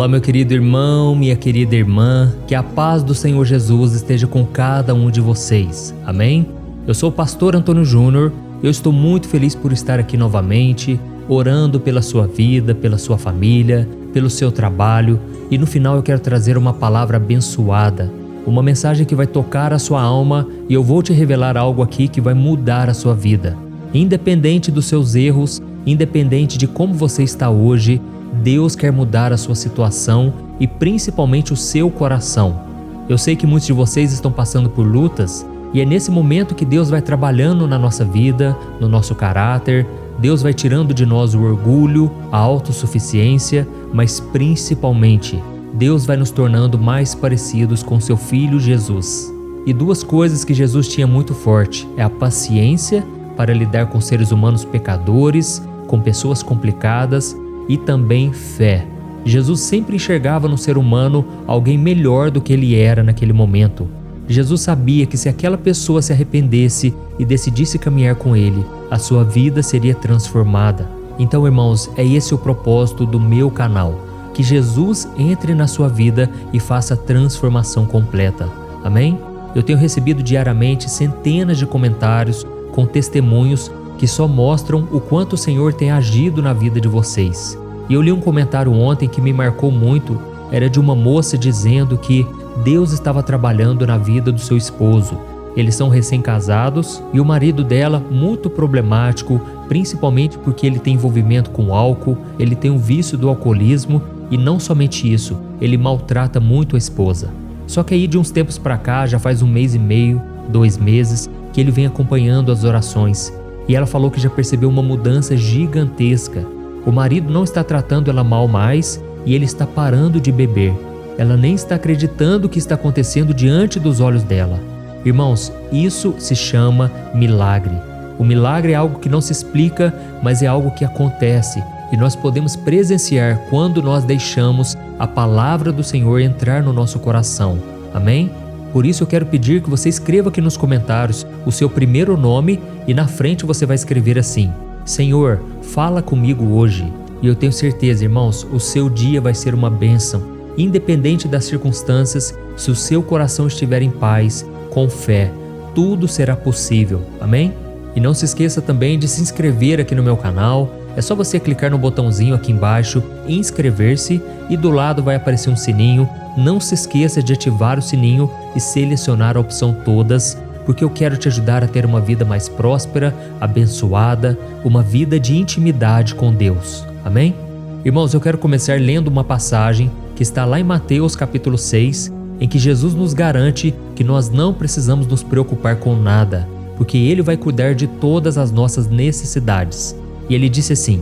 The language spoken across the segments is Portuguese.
Olá, meu querido irmão, minha querida irmã, que a paz do Senhor Jesus esteja com cada um de vocês. Amém? Eu sou o pastor Antônio Júnior, eu estou muito feliz por estar aqui novamente, orando pela sua vida, pela sua família, pelo seu trabalho, e no final eu quero trazer uma palavra abençoada, uma mensagem que vai tocar a sua alma, e eu vou te revelar algo aqui que vai mudar a sua vida. Independente dos seus erros, independente de como você está hoje, Deus quer mudar a sua situação e principalmente o seu coração. Eu sei que muitos de vocês estão passando por lutas e é nesse momento que Deus vai trabalhando na nossa vida, no nosso caráter. Deus vai tirando de nós o orgulho, a autossuficiência, mas principalmente Deus vai nos tornando mais parecidos com seu Filho Jesus. E duas coisas que Jesus tinha muito forte é a paciência para lidar com seres humanos pecadores, com pessoas complicadas, e também fé. Jesus sempre enxergava no ser humano alguém melhor do que ele era naquele momento. Jesus sabia que se aquela pessoa se arrependesse e decidisse caminhar com ele, a sua vida seria transformada. Então, irmãos, é esse o propósito do meu canal, que Jesus entre na sua vida e faça a transformação completa. Amém? Eu tenho recebido diariamente centenas de comentários com testemunhos que só mostram o quanto o Senhor tem agido na vida de vocês. E eu li um comentário ontem que me marcou muito, era de uma moça dizendo que Deus estava trabalhando na vida do seu esposo. Eles são recém-casados e o marido dela muito problemático, principalmente porque ele tem envolvimento com álcool, ele tem o vício do alcoolismo e não somente isso, ele maltrata muito a esposa. Só que aí de uns tempos para cá, já faz 1 mês e meio, 2 meses, que ele vem acompanhando as orações. E ela falou que já percebeu uma mudança gigantesca. O marido não está tratando ela mal mais e ele está parando de beber. Ela nem está acreditando o que está acontecendo diante dos olhos dela. Irmãos, isso se chama milagre. O milagre é algo que não se explica, mas é algo que acontece. E nós podemos presenciar quando nós deixamos a palavra do Senhor entrar no nosso coração. Amém? Por isso eu quero pedir que você escreva aqui nos comentários o seu primeiro nome e na frente você vai escrever assim: Senhor, fala comigo hoje. E eu tenho certeza, irmãos, o seu dia vai ser uma bênção. Independente das circunstâncias, se o seu coração estiver em paz, com fé, tudo será possível. Amém? E não se esqueça também de se inscrever aqui no meu canal. É só você clicar no botãozinho aqui embaixo, inscrever-se, e do lado vai aparecer um sininho. Não se esqueça de ativar o sininho e selecionar a opção todas, porque eu quero te ajudar a ter uma vida mais próspera, abençoada, uma vida de intimidade com Deus. Amém? Irmãos, eu quero começar lendo uma passagem que está lá em Mateus capítulo 6, em que Jesus nos garante que nós não precisamos nos preocupar com nada, porque Ele vai cuidar de todas as nossas necessidades. E Ele disse assim: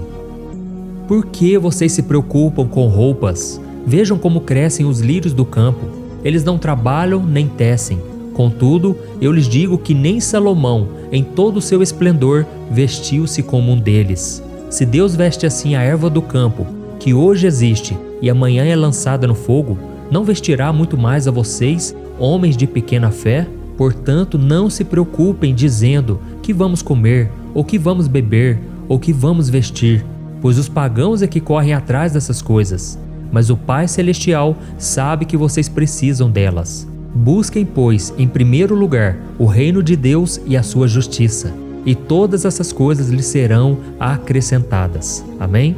Por que vocês se preocupam com roupas? Vejam como crescem os lírios do campo. Eles não trabalham nem tecem. Contudo, eu lhes digo que nem Salomão, em todo o seu esplendor, vestiu-se como um deles. Se Deus veste assim a erva do campo, que hoje existe e amanhã é lançada no fogo, não vestirá muito mais a vocês, homens de pequena fé? Portanto, não se preocupem dizendo que vamos comer, ou que vamos beber, ou que vamos vestir, pois os pagãos é que correm atrás dessas coisas. Mas o Pai Celestial sabe que vocês precisam delas. Busquem, pois, em primeiro lugar, o reino de Deus e a sua justiça, e todas essas coisas lhes serão acrescentadas. Amém?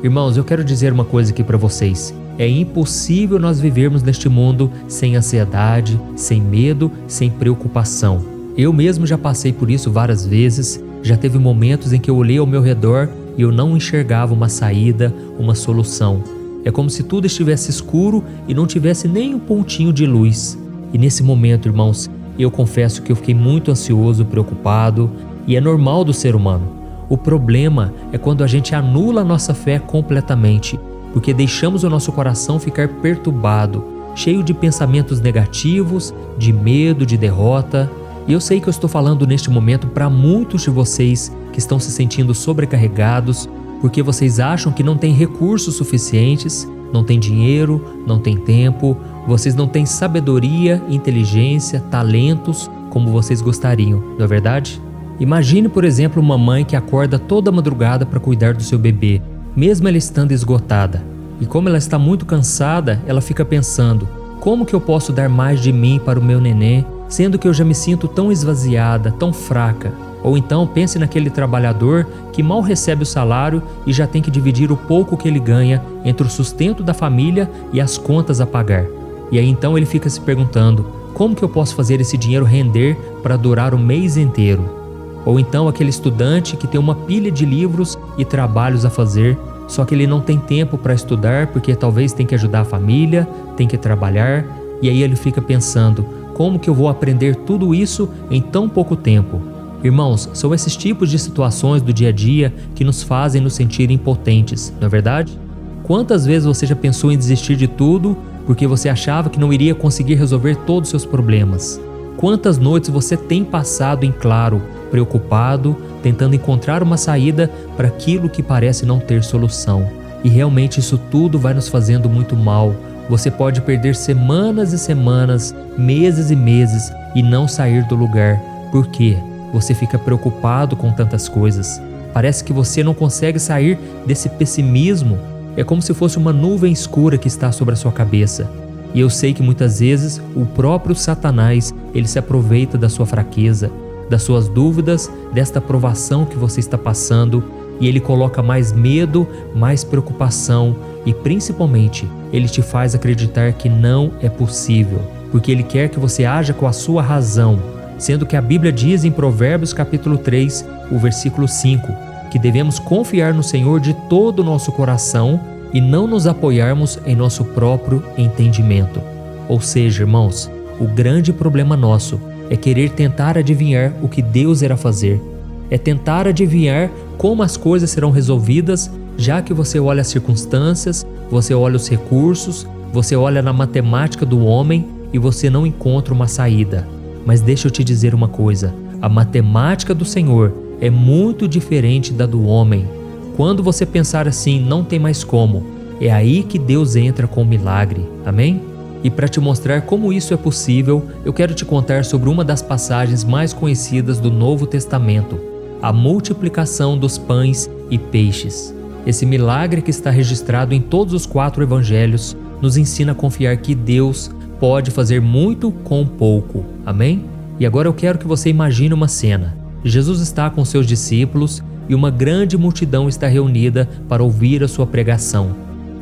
Irmãos, eu quero dizer uma coisa aqui para vocês. É impossível nós vivermos neste mundo sem ansiedade, sem medo, sem preocupação. Eu mesmo já passei por isso várias vezes. Já teve momentos em que eu olhei ao meu redor e eu não enxergava uma saída, uma solução. É como se tudo estivesse escuro e não tivesse nem um pontinho de luz. E nesse momento, irmãos, eu confesso que eu fiquei muito ansioso, preocupado, e é normal do ser humano. O problema é quando a gente anula a nossa fé completamente, porque deixamos o nosso coração ficar perturbado, cheio de pensamentos negativos, de medo, de derrota. E eu sei que eu estou falando neste momento para muitos de vocês que estão se sentindo sobrecarregados, porque vocês acham que não têm recursos suficientes, não têm dinheiro, não têm tempo, vocês não têm sabedoria, inteligência, talentos como vocês gostariam, não é verdade? Imagine, por exemplo, uma mãe que acorda toda madrugada para cuidar do seu bebê, mesmo ela estando esgotada. E como ela está muito cansada, ela fica pensando: como que eu posso dar mais de mim para o meu nenê, sendo que eu já me sinto tão esvaziada, tão fraca? Ou então pense naquele trabalhador que mal recebe o salário e já tem que dividir o pouco que ele ganha entre o sustento da família e as contas a pagar. E aí então ele fica se perguntando: como que eu posso fazer esse dinheiro render para durar o mês inteiro? Ou então aquele estudante que tem uma pilha de livros e trabalhos a fazer, só que ele não tem tempo para estudar porque talvez tem que ajudar a família, tem que trabalhar, e aí ele fica pensando: como que eu vou aprender tudo isso em tão pouco tempo? Irmãos, são esses tipos de situações do dia a dia que nos fazem nos sentir impotentes, não é verdade? Quantas vezes você já pensou em desistir de tudo porque você achava que não iria conseguir resolver todos os seus problemas? Quantas noites você tem passado em claro, preocupado, tentando encontrar uma saída para aquilo que parece não ter solução? E realmente isso tudo vai nos fazendo muito mal. Você pode perder semanas e semanas, meses e meses e não sair do lugar. Por quê? Você fica preocupado com tantas coisas. Parece que você não consegue sair desse pessimismo. É como se fosse uma nuvem escura que está sobre a sua cabeça. E eu sei que muitas vezes o próprio Satanás, ele se aproveita da sua fraqueza, das suas dúvidas, desta provação que você está passando, e ele coloca mais medo, mais preocupação e principalmente ele te faz acreditar que não é possível, porque ele quer que você haja com a sua razão, sendo que a Bíblia diz em Provérbios capítulo 3, o versículo 5, que devemos confiar no Senhor de todo o nosso coração e não nos apoiarmos em nosso próprio entendimento. Ou seja, irmãos, o grande problema nosso é querer tentar adivinhar o que Deus irá fazer. É tentar adivinhar como as coisas serão resolvidas, já que você olha as circunstâncias, você olha os recursos, você olha na matemática do homem e você não encontra uma saída. Mas deixa eu te dizer uma coisa: a matemática do Senhor é muito diferente da do homem. Quando você pensar assim, não tem mais como, é aí que Deus entra com o milagre. Amém? E para te mostrar como isso é possível, eu quero te contar sobre uma das passagens mais conhecidas do Novo Testamento, a multiplicação dos pães e peixes. Esse milagre que está registrado em todos os 4 evangelhos nos ensina a confiar que Deus pode fazer muito com pouco. Amém? E agora eu quero que você imagine uma cena. Jesus está com seus discípulos e uma grande multidão está reunida para ouvir a sua pregação.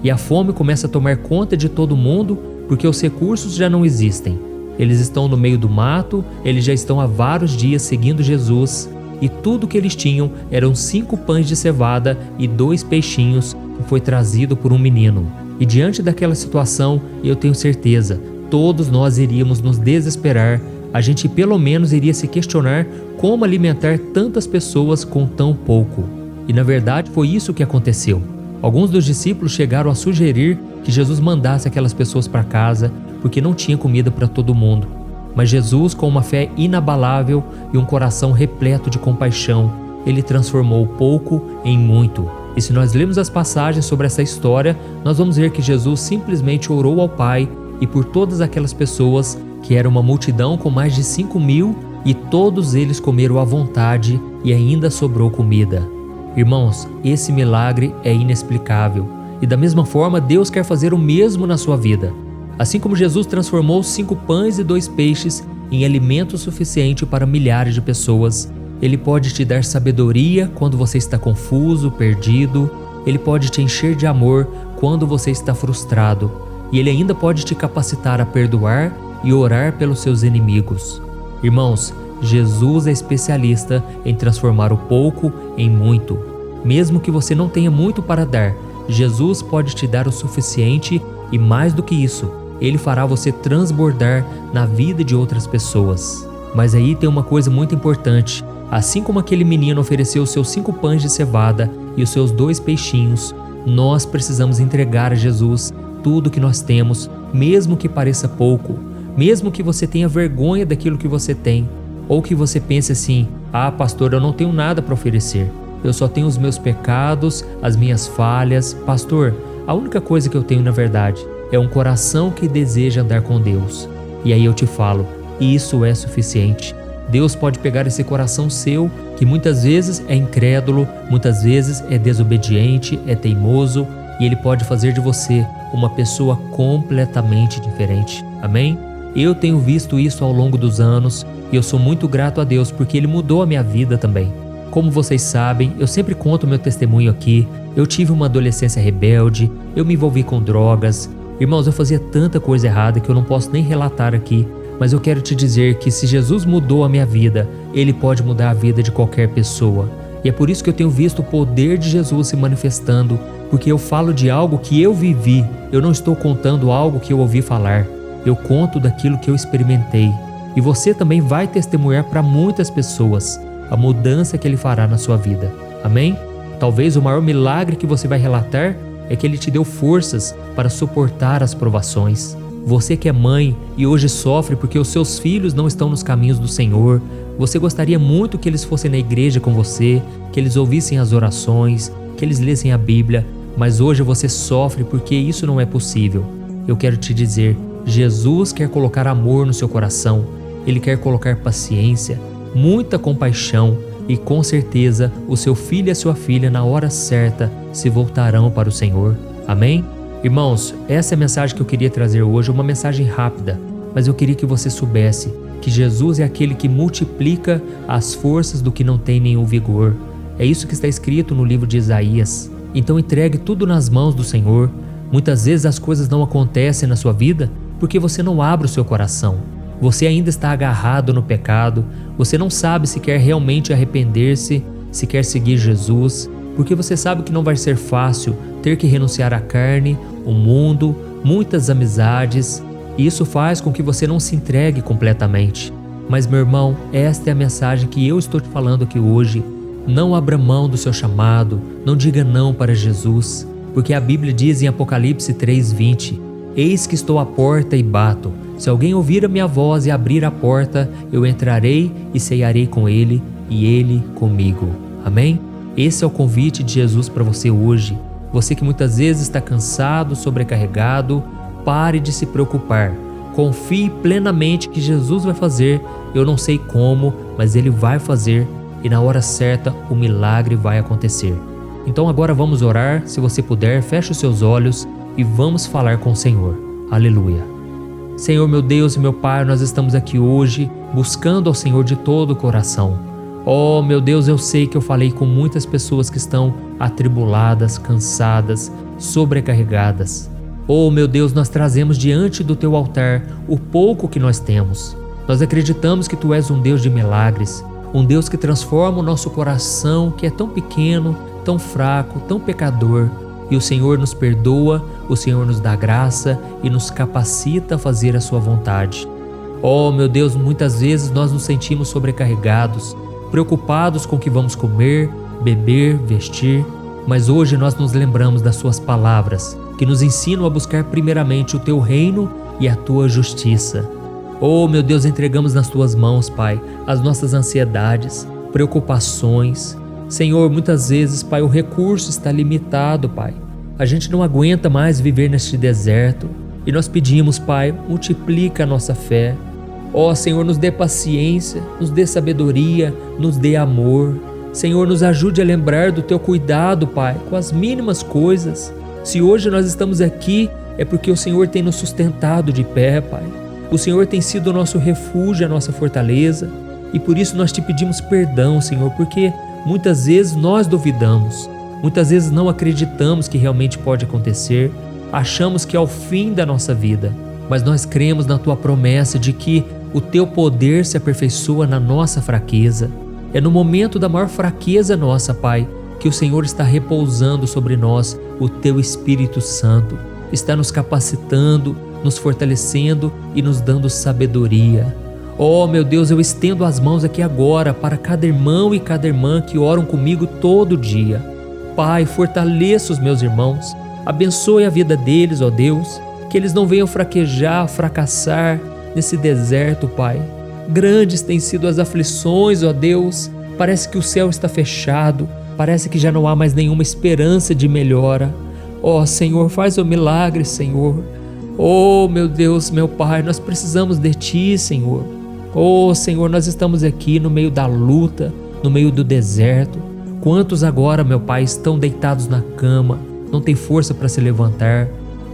E a fome começa a tomar conta de todo mundo porque os recursos já não existem. Eles estão no meio do mato, eles já estão há vários dias seguindo Jesus e tudo que eles tinham eram 5 pães de cevada e 2 peixinhos que foi trazido por um menino. E diante daquela situação, eu tenho certeza, todos nós iríamos nos desesperar. A gente pelo menos iria se questionar como alimentar tantas pessoas com tão pouco. E na verdade foi isso que aconteceu. Alguns dos discípulos chegaram a sugerir que Jesus mandasse aquelas pessoas para casa porque não tinha comida para todo mundo. Mas Jesus, com uma fé inabalável e um coração repleto de compaixão, ele transformou o pouco em muito. E se nós lermos as passagens sobre essa história, nós vamos ver que Jesus simplesmente orou ao Pai e por todas aquelas pessoas, que era uma multidão com mais de 5.000, e todos eles comeram à vontade e ainda sobrou comida. Irmãos, esse milagre é inexplicável. E da mesma forma, Deus quer fazer o mesmo na sua vida. Assim como Jesus transformou 5 pães e 2 peixes em alimento suficiente para milhares de pessoas, Ele pode te dar sabedoria quando você está confuso, perdido. Ele pode te encher de amor quando você está frustrado. E Ele ainda pode te capacitar a perdoar e orar pelos seus inimigos. Irmãos, Jesus é especialista em transformar o pouco em muito. Mesmo que você não tenha muito para dar, Jesus pode te dar o suficiente e mais do que isso, Ele fará você transbordar na vida de outras pessoas. Mas aí tem uma coisa muito importante. Assim como aquele menino ofereceu os seus 5 pães de cevada e os seus 2 peixinhos, nós precisamos entregar a Jesus tudo que nós temos, mesmo que pareça pouco, mesmo que você tenha vergonha daquilo que você tem, ou que você pense assim: ah, pastor, eu não tenho nada para oferecer, eu só tenho os meus pecados, as minhas falhas. Pastor, a única coisa que eu tenho na verdade é um coração que deseja andar com Deus. E aí eu te falo, isso é suficiente. Deus pode pegar esse coração seu, que muitas vezes é incrédulo, muitas vezes é desobediente, é teimoso, e Ele pode fazer de você uma pessoa completamente diferente. Amém? Eu tenho visto isso ao longo dos anos e eu sou muito grato a Deus porque Ele mudou a minha vida também. Como vocês sabem, eu sempre conto meu testemunho aqui. Eu tive uma adolescência rebelde, eu me envolvi com drogas. Irmãos, eu fazia tanta coisa errada que eu não posso nem relatar aqui, mas eu quero te dizer que se Jesus mudou a minha vida, Ele pode mudar a vida de qualquer pessoa. E é por isso que eu tenho visto o poder de Jesus se manifestando, porque eu falo de algo que eu vivi, eu não estou contando algo que eu ouvi falar, eu conto daquilo que eu experimentei. E você também vai testemunhar para muitas pessoas a mudança que Ele fará na sua vida. Amém? Talvez o maior milagre que você vai relatar é que Ele te deu forças para suportar as provações. Você que é mãe e hoje sofre porque os seus filhos não estão nos caminhos do Senhor, você gostaria muito que eles fossem na igreja com você, que eles ouvissem as orações, que eles lessem a Bíblia, mas hoje você sofre porque isso não é possível. Eu quero te dizer, Jesus quer colocar amor no seu coração, Ele quer colocar paciência, muita compaixão e com certeza o seu filho e a sua filha na hora certa se voltarão para o Senhor. Amém? Irmãos, essa é a mensagem que eu queria trazer hoje, uma mensagem rápida, mas eu queria que você soubesse que Jesus é aquele que multiplica as forças do que não tem nenhum vigor. É isso que está escrito no livro de Isaías. Então entregue tudo nas mãos do Senhor. Muitas vezes as coisas não acontecem na sua vida porque você não abre o seu coração. Você ainda está agarrado no pecado, você não sabe se quer realmente arrepender-se, se quer seguir Jesus, porque você sabe que não vai ser fácil ter que renunciar à carne, o mundo, muitas amizades, e isso faz com que você não se entregue completamente. Mas meu irmão, esta é a mensagem que eu estou te falando aqui hoje. Não abra mão do seu chamado, não diga não para Jesus, porque a Bíblia diz em Apocalipse 3:20, eis que estou à porta e bato. Se alguém ouvir a minha voz e abrir a porta, eu entrarei e cearei com ele e ele comigo. Amém? Esse é o convite de Jesus para você hoje. Você que muitas vezes está cansado, sobrecarregado, pare de se preocupar. Confie plenamente que Jesus vai fazer. Eu não sei como, mas Ele vai fazer e na hora certa o milagre vai acontecer. Então agora vamos orar. Se você puder, feche os seus olhos e vamos falar com o Senhor. Aleluia. Senhor, meu Deus e meu Pai, nós estamos aqui hoje buscando ao Senhor de todo o coração. Oh, meu Deus, eu sei que eu falei com muitas pessoas que estão atribuladas, cansadas, sobrecarregadas. Oh, meu Deus, nós trazemos diante do Teu altar o pouco que nós temos. Nós acreditamos que Tu és um Deus de milagres, um Deus que transforma o nosso coração, que é tão pequeno, tão fraco, tão pecador. E o Senhor nos perdoa, o Senhor nos dá graça e nos capacita a fazer a Sua vontade. Oh, meu Deus, muitas vezes nós nos sentimos sobrecarregados, preocupados com o que vamos comer, beber, vestir, mas hoje nós nos lembramos das Suas palavras, que nos ensinam a buscar primeiramente o Teu reino e a Tua justiça. Oh, meu Deus, entregamos nas Tuas mãos, Pai, as nossas ansiedades, preocupações. Senhor, muitas vezes, Pai, o recurso está limitado, Pai. A gente não aguenta mais viver neste deserto. E nós pedimos, Pai, multiplica a nossa fé. Ó Senhor, nos dê paciência, nos dê sabedoria, nos dê amor. Senhor, nos ajude a lembrar do Teu cuidado, Pai, com as mínimas coisas. Se hoje nós estamos aqui, é porque o Senhor tem nos sustentado de pé, Pai. O Senhor tem sido o nosso refúgio, a nossa fortaleza. E por isso nós Te pedimos perdão, Senhor, porque muitas vezes nós duvidamos, muitas vezes não acreditamos que realmente pode acontecer, achamos que é o fim da nossa vida, mas nós cremos na Tua promessa de que o Teu poder se aperfeiçoa na nossa fraqueza. É no momento da maior fraqueza nossa, Pai, que o Senhor está repousando sobre nós o Teu Espírito Santo, está nos capacitando, nos fortalecendo e nos dando sabedoria. Oh, meu Deus, eu estendo as mãos aqui agora para cada irmão e cada irmã que oram comigo todo dia. Pai, fortaleça os meus irmãos, abençoe a vida deles, ó Deus, que eles não venham fraquejar, fracassar nesse deserto, Pai. Grandes têm sido as aflições, ó Deus, parece que o céu está fechado, parece que já não há mais nenhuma esperança de melhora. Ó Senhor, faz o milagre, Senhor. Oh, meu Deus, meu Pai, nós precisamos de Ti, Senhor. Oh, Senhor, nós estamos aqui no meio da luta, no meio do deserto. Quantos agora, meu Pai, estão deitados na cama, não têm força para se levantar.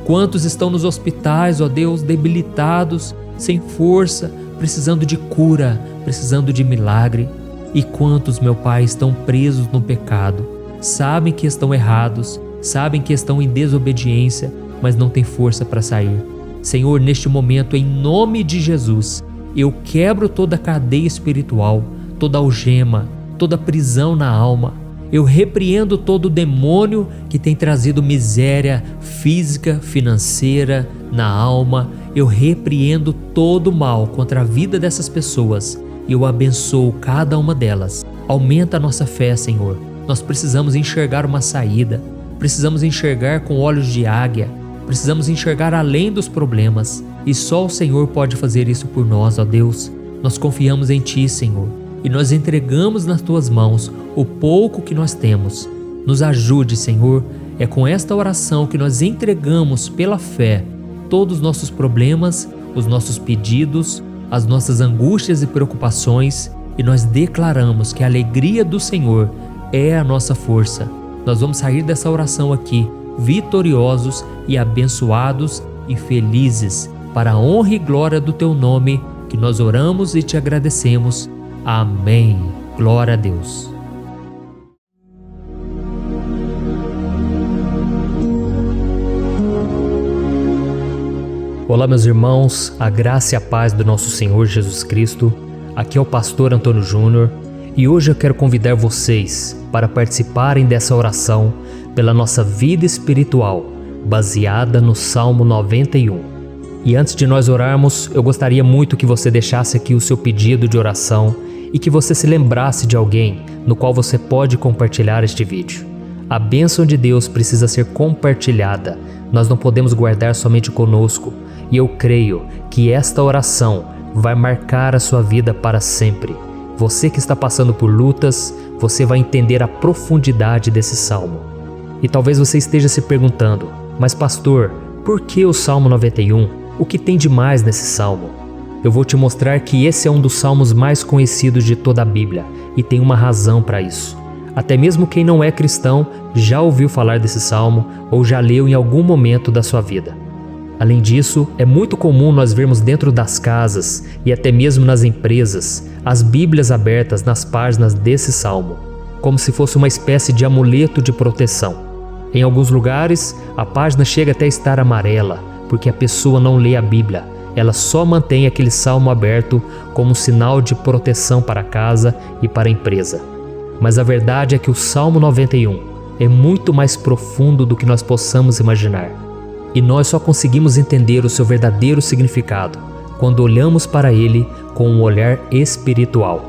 Quantos estão nos hospitais, ó Deus, debilitados, sem força, precisando de cura, precisando de milagre. E quantos, meu Pai, estão presos no pecado, sabem que estão errados, sabem que estão em desobediência, mas não têm força para sair. Senhor, neste momento, em nome de Jesus, eu quebro toda a cadeia espiritual, toda algema, toda prisão na alma. Eu repreendo todo demônio que tem trazido miséria física, financeira, na alma. Eu repreendo todo mal contra a vida dessas pessoas e eu abençoo cada uma delas. Aumenta a nossa fé, Senhor. Nós precisamos enxergar uma saída, precisamos enxergar com olhos de águia, precisamos enxergar além dos problemas e só o Senhor pode fazer isso por nós, ó Deus. Nós confiamos em Ti, Senhor, e nós entregamos nas Tuas mãos o pouco que nós temos. Nos ajude, Senhor. É com esta oração que nós entregamos pela fé todos os nossos problemas, os nossos pedidos, as nossas angústias e preocupações, e nós declaramos que a alegria do Senhor é a nossa força. Nós vamos sair dessa oração aqui vitoriosos e abençoados e felizes, para a honra e glória do Teu nome, que nós oramos e Te agradecemos. Amém. Glória a Deus. Olá, meus irmãos, a graça e a paz do nosso Senhor Jesus Cristo. Aqui é o pastor Antônio Júnior e hoje eu quero convidar vocês para participarem dessa oração pela nossa vida espiritual, baseada no Salmo 91. E antes de nós orarmos, eu gostaria muito que você deixasse aqui o seu pedido de oração e que você se lembrasse de alguém no qual você pode compartilhar este vídeo. A bênção de Deus precisa ser compartilhada, nós não podemos guardar somente conosco, e eu creio que esta oração vai marcar a sua vida para sempre. Você que está passando por lutas, você vai entender a profundidade desse salmo. E talvez você esteja se perguntando, mas pastor, por que o Salmo 91? O que tem de mais nesse salmo? Eu vou te mostrar que esse é um dos salmos mais conhecidos de toda a Bíblia e tem uma razão para isso. Até mesmo quem não é cristão já ouviu falar desse salmo ou já leu em algum momento da sua vida. Além disso, é muito comum nós vermos dentro das casas e até mesmo nas empresas as Bíblias abertas nas páginas desse salmo, como se fosse uma espécie de amuleto de proteção. Em alguns lugares, a página chega até a estar amarela, porque a pessoa não lê a Bíblia, ela só mantém aquele salmo aberto como sinal de proteção para a casa e para a empresa. Mas a verdade é que o Salmo 91 é muito mais profundo do que nós possamos imaginar. E nós só conseguimos entender o seu verdadeiro significado quando olhamos para ele com um olhar espiritual.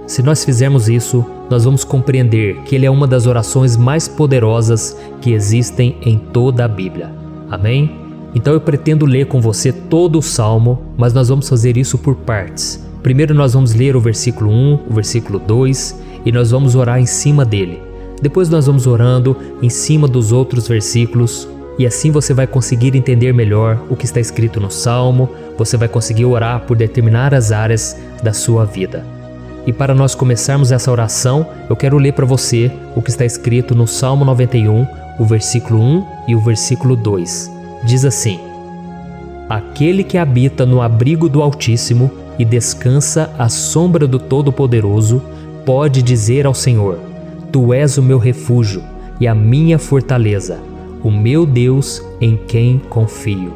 Se nós fizermos isso, nós vamos compreender que ele é uma das orações mais poderosas que existem em toda a Bíblia. Amém? Então eu pretendo ler com você todo o Salmo, mas nós vamos fazer isso por partes. Primeiro nós vamos ler o versículo 1, o versículo 2 e nós vamos orar em cima dele. Depois nós vamos orando em cima dos outros versículos e assim você vai conseguir entender melhor o que está escrito no Salmo, você vai conseguir orar por determinadas áreas da sua vida. E para nós começarmos essa oração, eu quero ler para você o que está escrito no Salmo 91, o versículo 1 e o versículo 2. Diz assim: Aquele que habita no abrigo do Altíssimo e descansa à sombra do Todo-Poderoso, pode dizer ao Senhor: Tu és o meu refúgio e a minha fortaleza, o meu Deus em quem confio.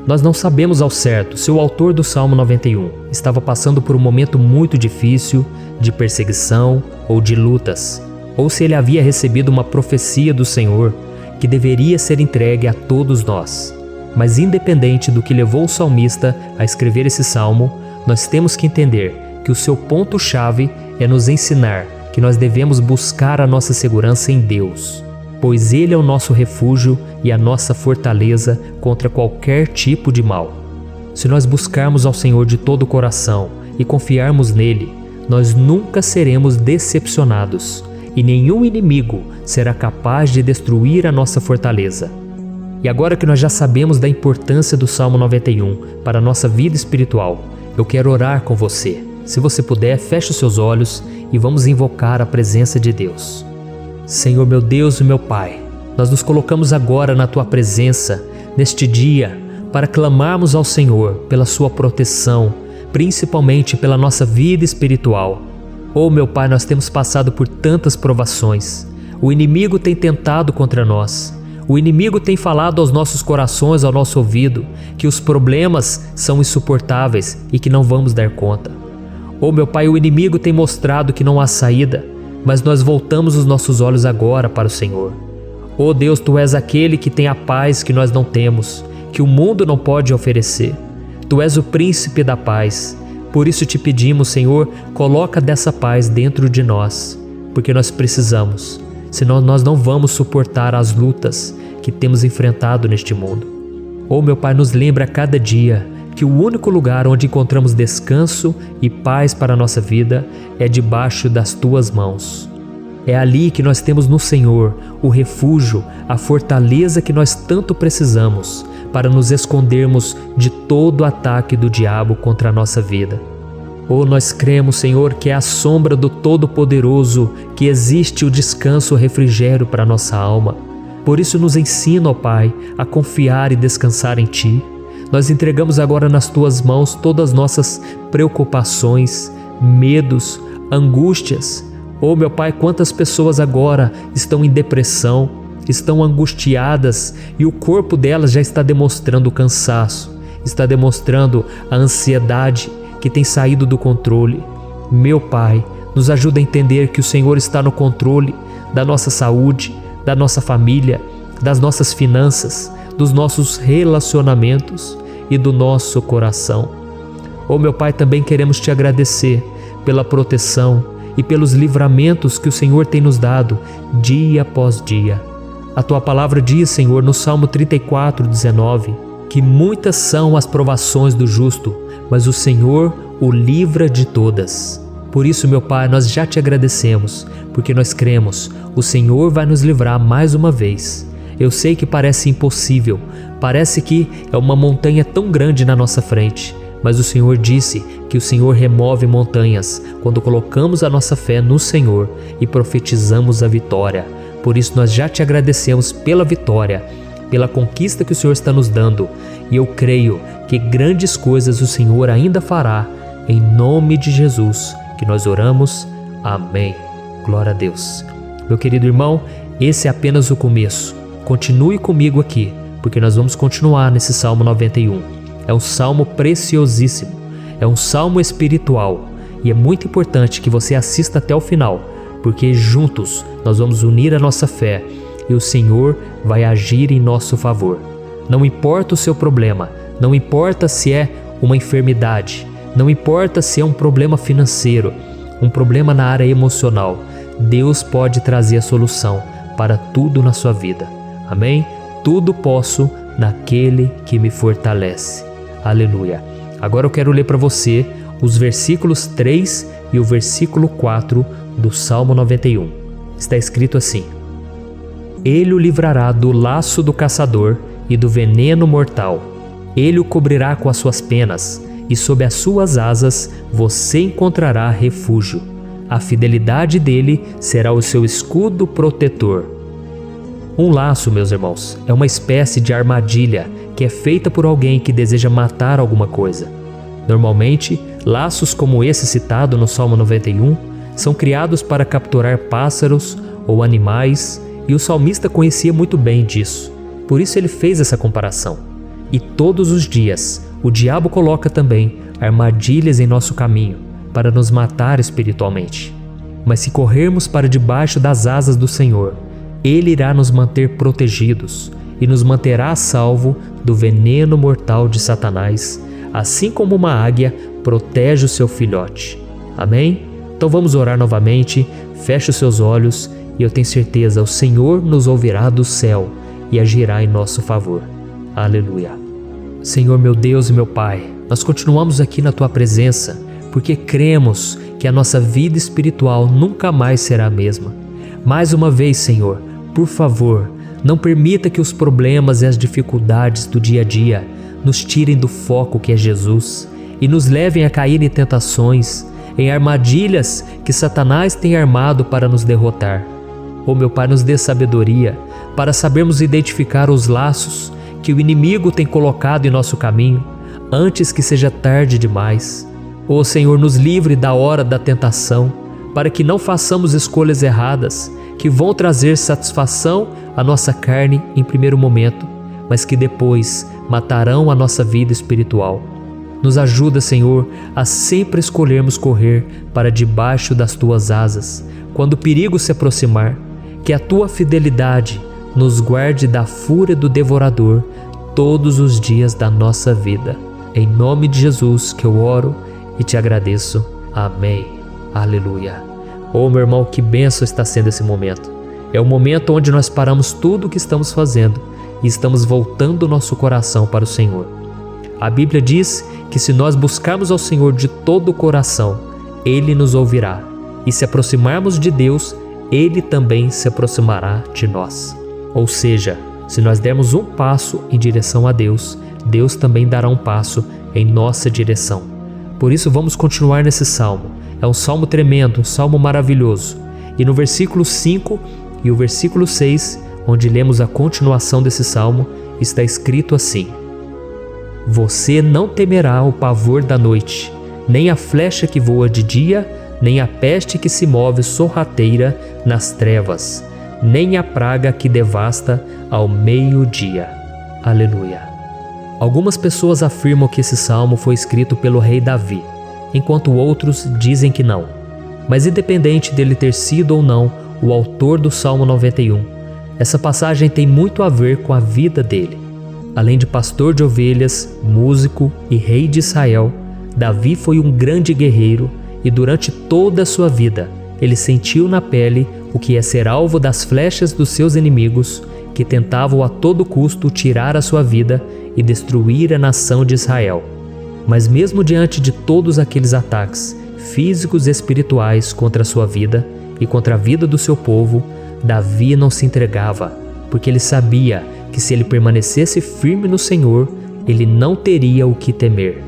Nós não sabemos ao certo se o autor do Salmo 91 estava passando por um momento muito difícil, de perseguição ou de lutas, ou se ele havia recebido uma profecia do Senhor que deveria ser entregue a todos nós. Mas independente do que levou o salmista a escrever esse salmo, nós temos que entender que o seu ponto-chave é nos ensinar que nós devemos buscar a nossa segurança em Deus, pois Ele é o nosso refúgio e a nossa fortaleza contra qualquer tipo de mal. Se nós buscarmos ao Senhor de todo o coração e confiarmos nele, nós nunca seremos decepcionados e nenhum inimigo será capaz de destruir a nossa fortaleza. E agora que nós já sabemos da importância do Salmo 91 para a nossa vida espiritual, eu quero orar com você. Se você puder, feche os seus olhos e vamos invocar a presença de Deus. Senhor meu Deus e meu Pai, nós nos colocamos agora na Tua presença, neste dia, para clamarmos ao Senhor pela Sua proteção, principalmente pela nossa vida espiritual. Oh, meu Pai, nós temos passado por tantas provações. O inimigo tem tentado contra nós. O inimigo tem falado aos nossos corações, ao nosso ouvido, que os problemas são insuportáveis e que não vamos dar conta. Oh, meu Pai, o inimigo tem mostrado que não há saída, mas nós voltamos os nossos olhos agora para o Senhor. Oh Deus, Tu és aquele que tem a paz que nós não temos, que o mundo não pode oferecer. Tu és o príncipe da paz. Por isso te pedimos, Senhor, coloca dessa paz dentro de nós, porque nós precisamos, senão nós não vamos suportar as lutas que temos enfrentado neste mundo. Oh, meu Pai, nos lembra a cada dia que o único lugar onde encontramos descanso e paz para a nossa vida é debaixo das Tuas mãos. É ali que nós temos no Senhor o refúgio, a fortaleza que nós tanto precisamos para nos escondermos de todo ataque do diabo contra a nossa vida. Oh, nós cremos, Senhor, que é à sombra do Todo-Poderoso que existe o descanso, o refrigério para a nossa alma. Por isso nos ensina, ó Pai, a confiar e descansar em Ti. Nós entregamos agora nas Tuas mãos todas as nossas preocupações, medos, angústias. Oh, meu Pai, quantas pessoas agora estão em depressão, estão angustiadas e o corpo delas já está demonstrando o cansaço, está demonstrando a ansiedade que tem saído do controle. Meu Pai, nos ajuda a entender que o Senhor está no controle da nossa saúde, da nossa família, das nossas finanças, dos nossos relacionamentos e do nosso coração. Oh, meu Pai, também queremos Te agradecer pela proteção e pelos livramentos que o Senhor tem nos dado dia após dia. A Tua palavra diz, Senhor, no Salmo 34:19, que muitas são as provações do justo, mas o Senhor o livra de todas. Por isso, meu Pai, nós já Te agradecemos, porque nós cremos, o Senhor vai nos livrar mais uma vez. Eu sei que parece impossível, parece que é uma montanha tão grande na nossa frente, mas o Senhor disse que o Senhor remove montanhas quando colocamos a nossa fé no Senhor e profetizamos a vitória. Por isso nós já Te agradecemos pela vitória, pela conquista que o Senhor está nos dando, e eu creio que grandes coisas o Senhor ainda fará, em nome de Jesus, que nós oramos. Amém. Glória a Deus. Meu querido irmão, esse é apenas o começo. Continue comigo aqui, porque nós vamos continuar nesse Salmo 91. É um salmo preciosíssimo, é um salmo espiritual, e é muito importante que você assista até o final, porque juntos nós vamos unir a nossa fé e o Senhor vai agir em nosso favor. Não importa o seu problema, não importa se é uma enfermidade, não importa se é um problema financeiro, um problema na área emocional, Deus pode trazer a solução para tudo na sua vida. Amém? Tudo posso naquele que me fortalece. Aleluia. Agora eu quero ler para você os versículos 3 e o versículo 4 do Salmo 91. Está escrito assim: Ele o livrará do laço do caçador e do veneno mortal. Ele o cobrirá com as suas penas, e sob as suas asas você encontrará refúgio. A fidelidade dele será o seu escudo protetor. Um laço, meus irmãos, é uma espécie de armadilha que é feita por alguém que deseja matar alguma coisa. Normalmente, laços como esse citado no Salmo 91 são criados para capturar pássaros ou animais, e o salmista conhecia muito bem disso. Por isso ele fez essa comparação. E todos os dias, o diabo coloca também armadilhas em nosso caminho para nos matar espiritualmente. Mas se corrermos para debaixo das asas do Senhor, Ele irá nos manter protegidos e nos manterá a salvo do veneno mortal de Satanás, assim como uma águia protege o seu filhote. Amém? Então vamos orar novamente, feche os seus olhos e eu tenho certeza, o Senhor nos ouvirá do céu e agirá em nosso favor. Aleluia. Senhor, meu Deus e meu Pai, nós continuamos aqui na Tua presença porque cremos que a nossa vida espiritual nunca mais será a mesma. Mais uma vez, Senhor, por favor, não permita que os problemas e as dificuldades do dia a dia nos tirem do foco que é Jesus e nos levem a cair em tentações, em armadilhas que Satanás tem armado para nos derrotar. Ó meu Pai, nos dê sabedoria para sabermos identificar os laços que o inimigo tem colocado em nosso caminho antes que seja tarde demais. Ó Senhor, nos livre da hora da tentação, para que não façamos escolhas erradas que vão trazer satisfação à nossa carne em primeiro momento, mas que depois matarão a nossa vida espiritual. Nos ajuda, Senhor, a sempre escolhermos correr para debaixo das Tuas asas, quando o perigo se aproximar. Que a Tua fidelidade nos guarde da fúria do devorador todos os dias da nossa vida. Em nome de Jesus que eu oro e te agradeço. Amém. Aleluia. Oh, meu irmão, que bênção está sendo esse momento. É o momento onde nós paramos tudo o que estamos fazendo e estamos voltando o nosso coração para o Senhor. A Bíblia diz que se nós buscarmos ao Senhor de todo o coração, Ele nos ouvirá. E se aproximarmos de Deus, Ele também se aproximará de nós. Ou seja, se nós dermos um passo em direção a Deus, Deus também dará um passo em nossa direção. Por isso vamos continuar nesse salmo. É um salmo tremendo, um salmo maravilhoso. E no versículo 5 e o versículo 6, onde lemos a continuação desse salmo, está escrito assim: Você não temerá o pavor da noite, nem a flecha que voa de dia, nem a peste que se move sorrateira nas trevas, nem a praga que devasta ao meio-dia. Aleluia. Algumas pessoas afirmam que esse salmo foi escrito pelo rei Davi, enquanto outros dizem que não. Mas independente dele ter sido ou não o autor do Salmo 91, essa passagem tem muito a ver com a vida dele. Além de pastor de ovelhas, músico e rei de Israel, Davi foi um grande guerreiro e durante toda a sua vida ele sentiu na pele o que é ser alvo das flechas dos seus inimigos que tentavam a todo custo tirar a sua vida e destruir a nação de Israel. Mas mesmo diante de todos aqueles ataques físicos e espirituais contra a sua vida e contra a vida do seu povo, Davi não se entregava, porque ele sabia que se ele permanecesse firme no Senhor, ele não teria o que temer.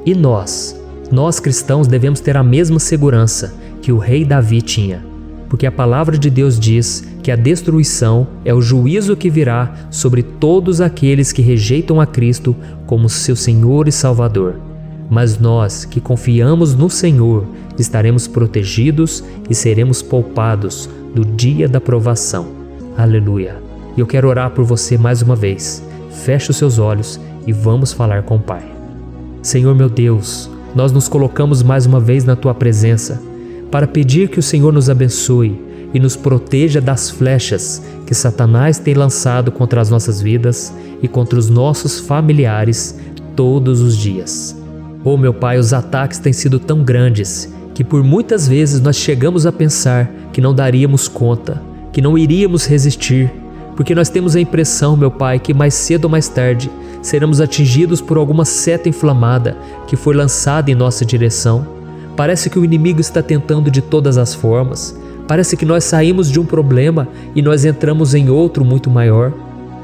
E nós cristãos devemos ter a mesma segurança que o rei Davi tinha, porque a palavra de Deus diz que a destruição é o juízo que virá sobre todos aqueles que rejeitam a Cristo como seu Senhor e Salvador. Mas nós que confiamos no Senhor estaremos protegidos e seremos poupados do dia da provação. Aleluia. E eu quero orar por você mais uma vez. Feche os seus olhos e vamos falar com o Pai. Senhor meu Deus, nós nos colocamos mais uma vez na Tua presença para pedir que o Senhor nos abençoe e nos proteja das flechas que Satanás tem lançado contra as nossas vidas e contra os nossos familiares todos os dias. Oh meu Pai, os ataques têm sido tão grandes que por muitas vezes nós chegamos a pensar que não daríamos conta, que não iríamos resistir, porque nós temos a impressão, meu Pai, que mais cedo ou mais tarde seremos atingidos por alguma seta inflamada que foi lançada em nossa direção. Parece que o inimigo está tentando de todas as formas. Parece que nós saímos de um problema e nós entramos em outro muito maior.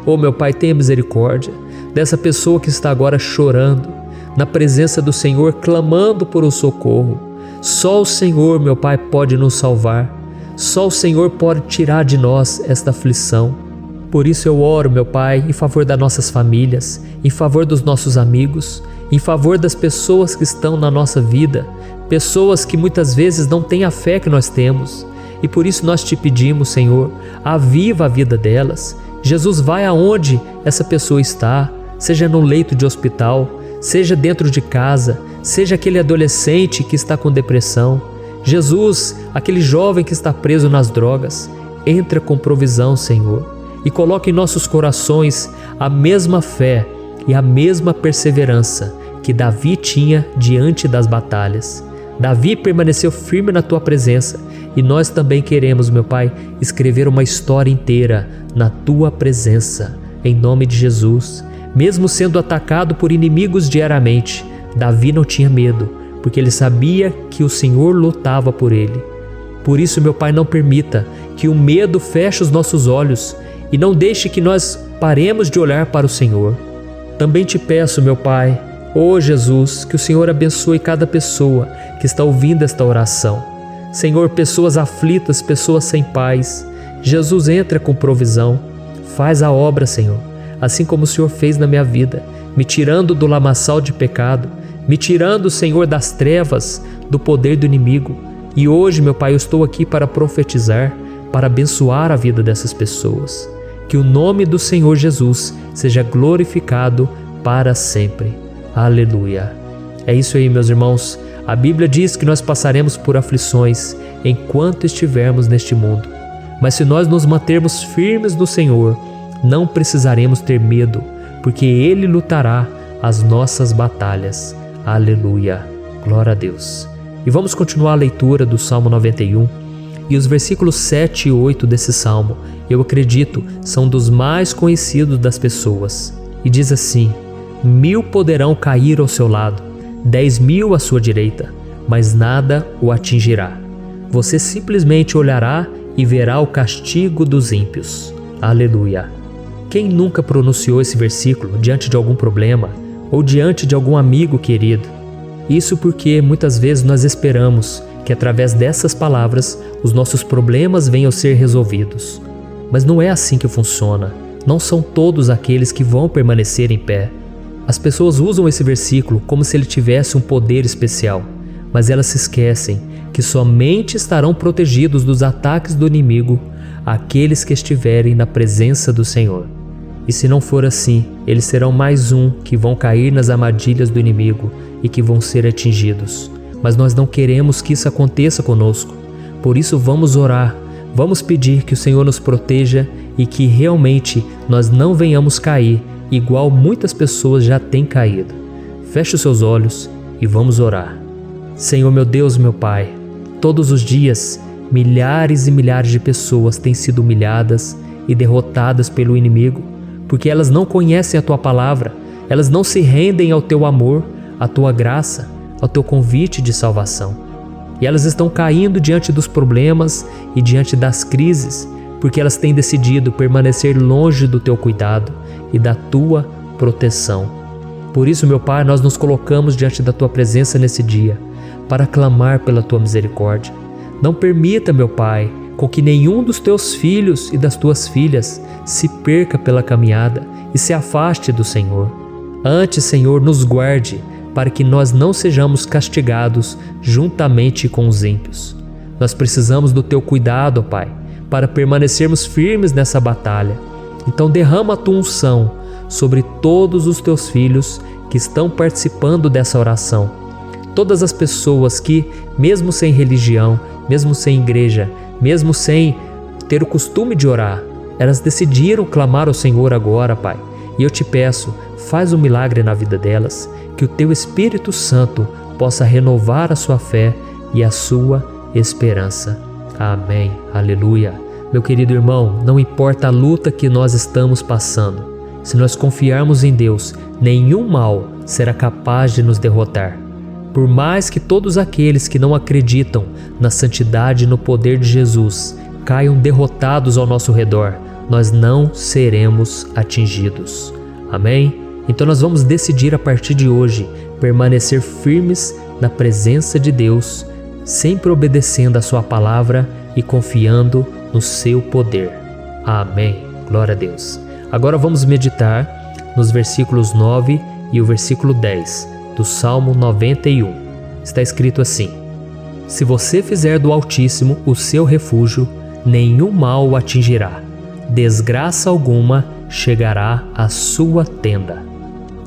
Oh meu Pai, tenha misericórdia dessa pessoa que está agora chorando, na presença do Senhor, clamando por um socorro. Só o Senhor, meu Pai, pode nos salvar. Só o Senhor pode tirar de nós esta aflição. Por isso eu oro, meu Pai, em favor das nossas famílias, em favor dos nossos amigos, em favor das pessoas que estão na nossa vida, pessoas que muitas vezes não têm a fé que nós temos. E por isso nós te pedimos, Senhor, aviva a vida delas. Jesus, vai aonde essa pessoa está, seja no leito de hospital, seja dentro de casa, seja aquele adolescente que está com depressão. Jesus, aquele jovem que está preso nas drogas, entra com provisão, Senhor, e coloca em nossos corações a mesma fé e a mesma perseverança que Davi tinha diante das batalhas. Davi permaneceu firme na Tua presença e nós também queremos, meu Pai, escrever uma história inteira na Tua presença, em nome de Jesus. Mesmo sendo atacado por inimigos diariamente, Davi não tinha medo, porque ele sabia que o Senhor lutava por ele. Por isso, meu Pai, não permita que o medo feche os nossos olhos e não deixe que nós paremos de olhar para o Senhor. Também te peço, meu Pai, ó Jesus, que o Senhor abençoe cada pessoa que está ouvindo esta oração. Senhor, pessoas aflitas, pessoas sem paz, Jesus, entra com provisão, faz a obra, Senhor, assim como o Senhor fez na minha vida, me tirando do lamaçal de pecado, me tirando, Senhor, das trevas, do poder do inimigo. E hoje, meu Pai, eu estou aqui para profetizar, para abençoar a vida dessas pessoas. Que o nome do Senhor Jesus seja glorificado para sempre. Aleluia. É isso aí, meus irmãos. A Bíblia diz que nós passaremos por aflições enquanto estivermos neste mundo. Mas se nós nos mantermos firmes no Senhor, não precisaremos ter medo, porque Ele lutará as nossas batalhas. Aleluia. Glória a Deus. E vamos continuar a leitura do Salmo 91. E os versículos 7 e 8 desse Salmo, eu acredito, são dos mais conhecidos das pessoas. E diz assim: 1000 poderão cair ao seu lado, 10.000 à sua direita, mas nada o atingirá. Você simplesmente olhará e verá o castigo dos ímpios. Aleluia. Quem nunca pronunciou esse versículo diante de algum problema ou diante de algum amigo querido? Isso porque muitas vezes nós esperamos que através dessas palavras os nossos problemas venham a ser resolvidos. Mas não é assim que funciona. Não são todos aqueles que vão permanecer em pé. As pessoas usam esse versículo como se ele tivesse um poder especial, mas elas se esquecem que somente estarão protegidos dos ataques do inimigo aqueles que estiverem na presença do Senhor. E se não for assim, eles serão mais um que vão cair nas armadilhas do inimigo e que vão ser atingidos. Mas nós não queremos que isso aconteça conosco. Por isso vamos orar, vamos pedir que o Senhor nos proteja e que realmente nós não venhamos cair igual muitas pessoas já têm caído. Feche os seus olhos e vamos orar. Senhor, meu Deus, meu Pai, todos os dias milhares e milhares de pessoas têm sido humilhadas e derrotadas pelo inimigo, porque elas não conhecem a Tua palavra, elas não se rendem ao Teu amor, à Tua graça, ao Teu convite de salvação. E elas estão caindo diante dos problemas e diante das crises, porque elas têm decidido permanecer longe do Teu cuidado e da Tua proteção. Por isso, meu Pai, nós nos colocamos diante da Tua presença nesse dia, para clamar pela Tua misericórdia. Não permita, meu Pai, com que nenhum dos Teus filhos e das Tuas filhas se perca pela caminhada e se afaste do Senhor. Antes, Senhor, nos guarde, para que nós não sejamos castigados juntamente com os ímpios. Nós precisamos do Teu cuidado, ó Pai, para permanecermos firmes nessa batalha. Então derrama a Tua unção sobre todos os Teus filhos que estão participando dessa oração. Todas as pessoas que, mesmo sem religião, mesmo sem igreja, mesmo sem ter o costume de orar, elas decidiram clamar ao Senhor agora, Pai. E eu te peço, faz um milagre na vida delas, que o Teu Espírito Santo possa renovar a sua fé e a sua esperança. Amém. Aleluia. Meu querido irmão, não importa a luta que nós estamos passando, se nós confiarmos em Deus, nenhum mal será capaz de nos derrotar. Por mais que todos aqueles que não acreditam na santidade e no poder de Jesus caiam derrotados ao nosso redor, nós não seremos atingidos. Amém? Então nós vamos decidir a partir de hoje permanecer firmes na presença de Deus, sempre obedecendo a Sua palavra e confiando no Seu poder. Amém. Glória a Deus. Agora vamos meditar nos versículos 9 e o versículo 10 do Salmo 91. Está escrito assim: Se você fizer do Altíssimo o seu refúgio, nenhum mal o atingirá, desgraça alguma chegará à sua tenda.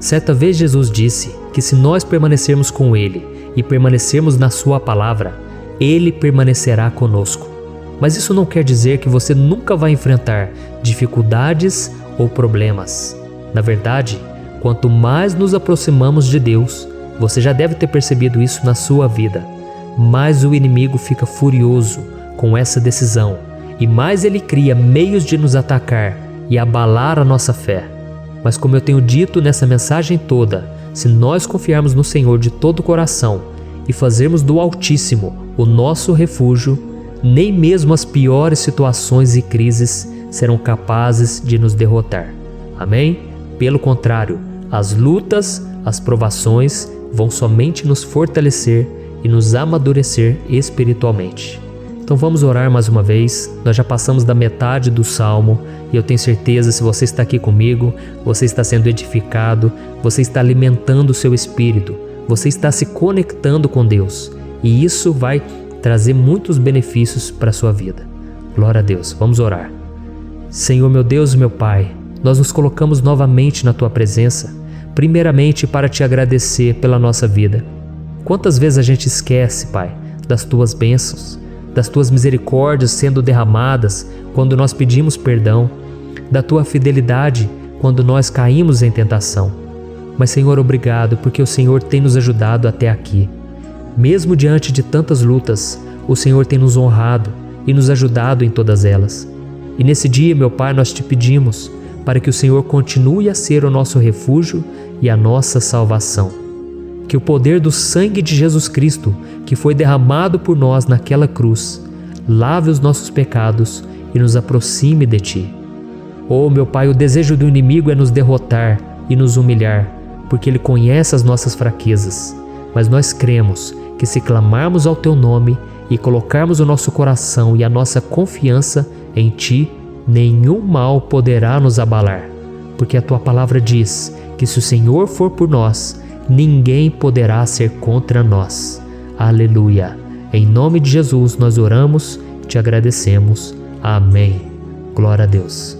Certa vez Jesus disse que se nós permanecermos com Ele e permanecermos na Sua palavra, Ele permanecerá conosco. Mas isso não quer dizer que você nunca vai enfrentar dificuldades ou problemas. Na verdade, quanto mais nos aproximamos de Deus, você já deve ter percebido isso na sua vida, mais o inimigo fica furioso com essa decisão e mais ele cria meios de nos atacar e abalar a nossa fé. Mas como eu tenho dito nessa mensagem toda, se nós confiarmos no Senhor de todo o coração e fazermos do Altíssimo o nosso refúgio, nem mesmo as piores situações e crises serão capazes de nos derrotar. Amém? Pelo contrário, as lutas, as provações vão somente nos fortalecer e nos amadurecer espiritualmente. Então vamos orar mais uma vez. Nós já passamos da metade do Salmo e eu tenho certeza, se você está aqui comigo, você está sendo edificado, você está alimentando o seu espírito, você está se conectando com Deus e isso vai trazer muitos benefícios para a sua vida. Glória a Deus. Vamos orar. Senhor, meu Deus e meu Pai, nós nos colocamos novamente na Tua presença, primeiramente para Te agradecer pela nossa vida. Quantas vezes a gente esquece, Pai, das Tuas bênçãos, das Tuas misericórdias sendo derramadas quando nós pedimos perdão, da Tua fidelidade quando nós caímos em tentação. Mas, Senhor, obrigado, porque o Senhor tem nos ajudado até aqui. Mesmo diante de tantas lutas, o Senhor tem nos honrado e nos ajudado em todas elas. E nesse dia, meu Pai, nós Te pedimos para que o Senhor continue a ser o nosso refúgio e a nossa salvação. Que o poder do sangue de Jesus Cristo, que foi derramado por nós naquela cruz, lave os nossos pecados e nos aproxime de Ti. Oh, meu Pai, o desejo do inimigo é nos derrotar e nos humilhar, porque ele conhece as nossas fraquezas. Mas nós cremos que se clamarmos ao Teu nome e colocarmos o nosso coração e a nossa confiança em Ti, nenhum mal poderá nos abalar. Porque a Tua palavra diz que se o Senhor for por nós, ninguém poderá ser contra nós. Aleluia. Em nome de Jesus nós oramos, Te agradecemos. Amém. Glória a Deus.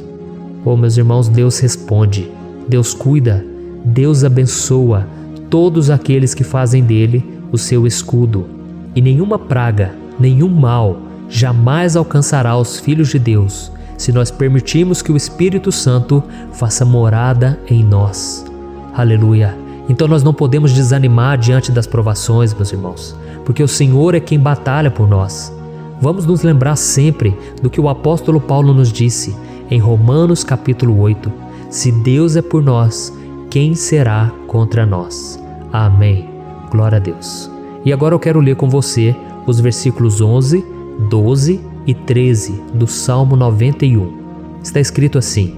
Oh, meus irmãos, Deus responde, Deus cuida, Deus abençoa todos aqueles que fazem dele o seu escudo. E nenhuma praga, nenhum mal jamais alcançará os filhos de Deus, se nós permitirmos que o Espírito Santo faça morada em nós. Aleluia. Então nós não podemos desanimar diante das provações, meus irmãos, porque o Senhor é quem batalha por nós. Vamos nos lembrar sempre do que o apóstolo Paulo nos disse em Romanos capítulo 8. Se Deus é por nós, quem será contra nós? Amém. Glória a Deus. E agora eu quero ler com você os versículos 11, 12 e 13 do Salmo 91. Está escrito assim: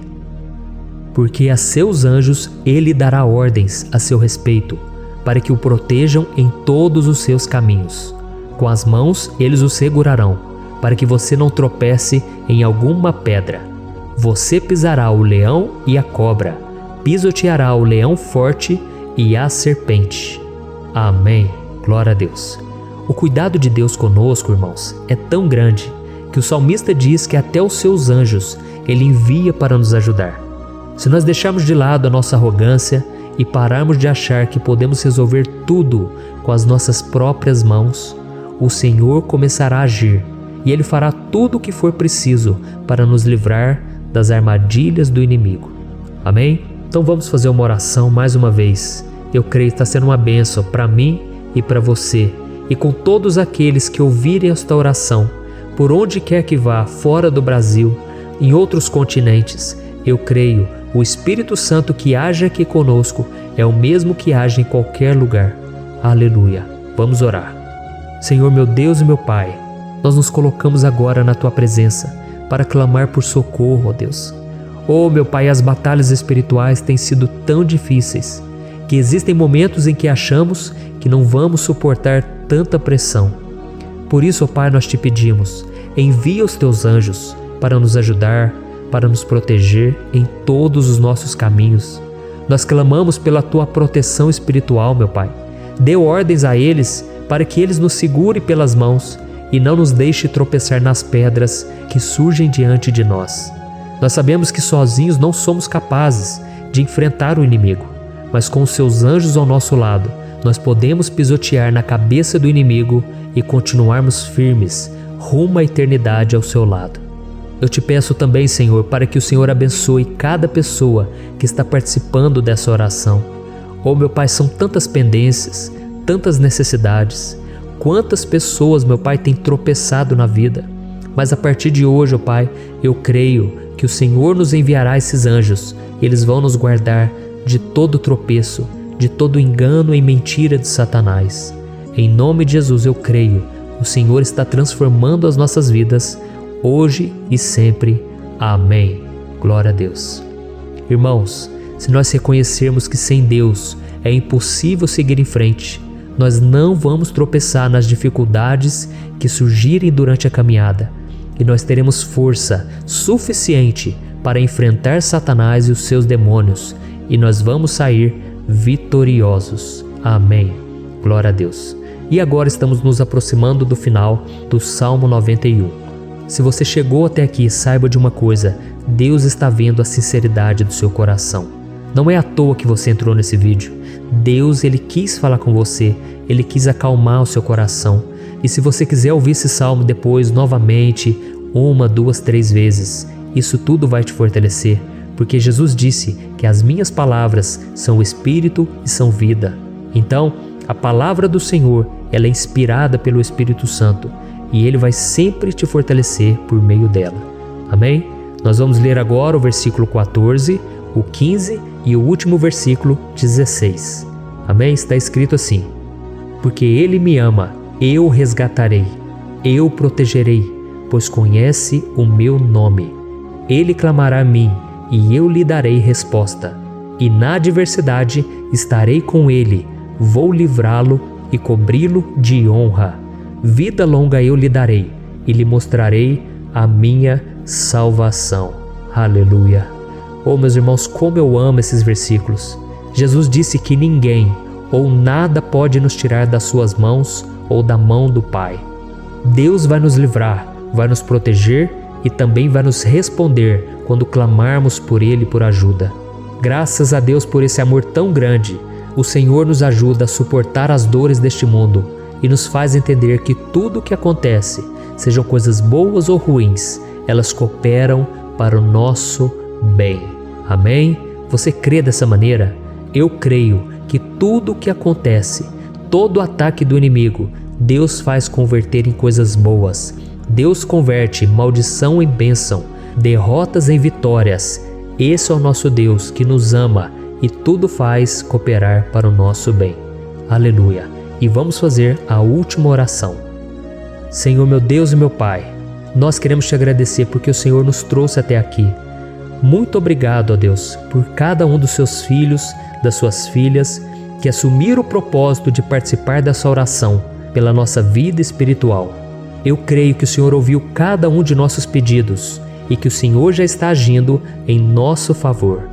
porque a seus anjos ele dará ordens a seu respeito, para que o protejam em todos os seus caminhos. Com as mãos eles o segurarão, para que você não tropece em alguma pedra. Você pisará o leão e a cobra, pisoteará o leão forte e a serpente. Amém. Glória a Deus. O cuidado de Deus conosco, irmãos, é tão grande que o salmista diz que até os seus anjos ele envia para nos ajudar. Se nós deixarmos de lado a nossa arrogância e pararmos de achar que podemos resolver tudo com as nossas próprias mãos, o Senhor começará a agir e Ele fará tudo o que for preciso para nos livrar das armadilhas do inimigo. Amém? Então vamos fazer uma oração mais uma vez. Eu creio que está sendo uma bênção para mim e para você e com todos aqueles que ouvirem esta oração, por onde quer que vá, fora do Brasil, em outros continentes. Eu creio, o Espírito Santo que age aqui conosco é o mesmo que age em qualquer lugar. Aleluia. Vamos orar. Senhor, meu Deus e meu Pai, nós nos colocamos agora na Tua presença para clamar por socorro, ó Deus. Oh, meu Pai, as batalhas espirituais têm sido tão difíceis que existem momentos em que achamos que não vamos suportar tanta pressão. Por isso, ó Pai, nós Te pedimos, envia os Teus anjos para nos ajudar, para nos proteger em todos os nossos caminhos. Nós clamamos pela Tua proteção espiritual, meu Pai. Dê ordens a eles para que eles nos segurem pelas mãos e não nos deixe tropeçar nas pedras que surgem diante de nós. Nós sabemos que sozinhos não somos capazes de enfrentar o inimigo, mas com os Seus anjos ao nosso lado, nós podemos pisotear na cabeça do inimigo e continuarmos firmes rumo à eternidade ao Seu lado. Eu Te peço também, Senhor, para que o Senhor abençoe cada pessoa que está participando dessa oração. Oh, meu Pai, são tantas pendências, tantas necessidades. Quantas pessoas, meu Pai, têm tropeçado na vida. Mas a partir de hoje, oh Pai, eu creio que o Senhor nos enviará esses anjos. Eles vão nos guardar de todo tropeço, de todo engano e mentira de Satanás. Em nome de Jesus eu creio, o Senhor está transformando as nossas vidas, hoje e sempre. Amém. Glória a Deus. Irmãos, se nós reconhecermos que sem Deus é impossível seguir em frente, nós não vamos tropeçar nas dificuldades que surgirem durante a caminhada, e nós teremos força suficiente para enfrentar Satanás e os seus demônios, e nós vamos sair vitoriosos. Amém. Glória a Deus. E agora estamos nos aproximando do final do Salmo 91. Se você chegou até aqui, saiba de uma coisa: Deus está vendo a sinceridade do seu coração. Não é à toa que você entrou nesse vídeo. Deus, Ele quis falar com você, Ele quis acalmar o seu coração. E se você quiser ouvir esse salmo depois, novamente, 1, 2, 3 vezes, isso tudo vai te fortalecer, porque Jesus disse que as minhas palavras são espírito e são vida. Então, a palavra do Senhor, ela é inspirada pelo Espírito Santo, e Ele vai sempre te fortalecer por meio dela. Amém? Nós vamos ler agora o versículo 14, o 15 e o último versículo 16. Amém? Está escrito assim: porque Ele me ama, eu o resgatarei, eu o protegerei, pois conhece o meu nome. Ele clamará a mim, e eu lhe darei resposta. E na adversidade estarei com ele, vou livrá-lo e cobri-lo de honra. Vida longa eu lhe darei, e lhe mostrarei a minha salvação. Aleluia! Oh, meus irmãos, como eu amo esses versículos. Jesus disse que ninguém ou nada pode nos tirar das suas mãos ou da mão do Pai. Deus vai nos livrar, vai nos proteger e também vai nos responder quando clamarmos por Ele por ajuda. Graças a Deus por esse amor tão grande, o Senhor nos ajuda a suportar as dores deste mundo e nos faz entender que tudo o que acontece, sejam coisas boas ou ruins, elas cooperam para o nosso bem. Amém? Você crê dessa maneira? Eu creio que tudo o que acontece, todo ataque do inimigo, Deus faz converter em coisas boas. Deus converte maldição em bênção, derrotas em vitórias. Esse é o nosso Deus que nos ama e tudo faz cooperar para o nosso bem. Aleluia! E vamos fazer a última oração. Senhor, meu Deus e meu Pai, nós queremos te agradecer porque o Senhor nos trouxe até aqui. Muito obrigado, ó Deus, por cada um dos seus filhos, das suas filhas, que assumiram o propósito de participar dessa oração pela nossa vida espiritual. Eu creio que o Senhor ouviu cada um de nossos pedidos e que o Senhor já está agindo em nosso favor.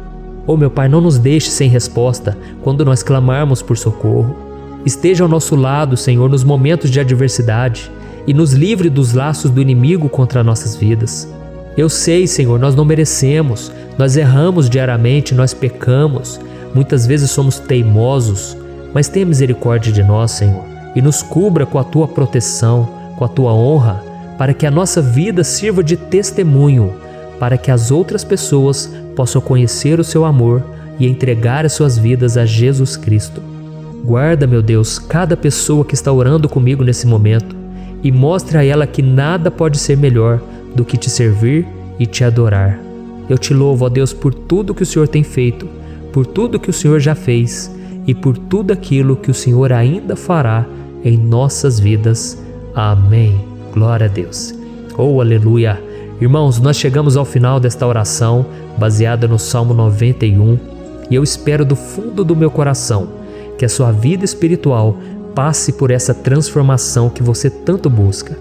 Oh, meu Pai, não nos deixe sem resposta quando nós clamarmos por socorro. Esteja ao nosso lado, Senhor, nos momentos de adversidade e nos livre dos laços do inimigo contra nossas vidas. Eu sei, Senhor, nós não merecemos, nós erramos diariamente, nós pecamos, muitas vezes somos teimosos, mas tenha misericórdia de nós, Senhor, e nos cubra com a Tua proteção, com a Tua honra, para que a nossa vida sirva de testemunho, para que as outras pessoas possam conhecer o Seu amor e entregar as suas vidas a Jesus Cristo. Guarda, meu Deus, cada pessoa que está orando comigo nesse momento e mostre a ela que nada pode ser melhor do que te servir e te adorar. Eu te louvo, ó Deus, por tudo que o Senhor tem feito, por tudo que o Senhor já fez e por tudo aquilo que o Senhor ainda fará em nossas vidas. Amém. Glória a Deus. Oh, aleluia. Irmãos, nós chegamos ao final desta oração baseada no Salmo 91 e eu espero do fundo do meu coração que a sua vida espiritual passe por essa transformação que você tanto busca.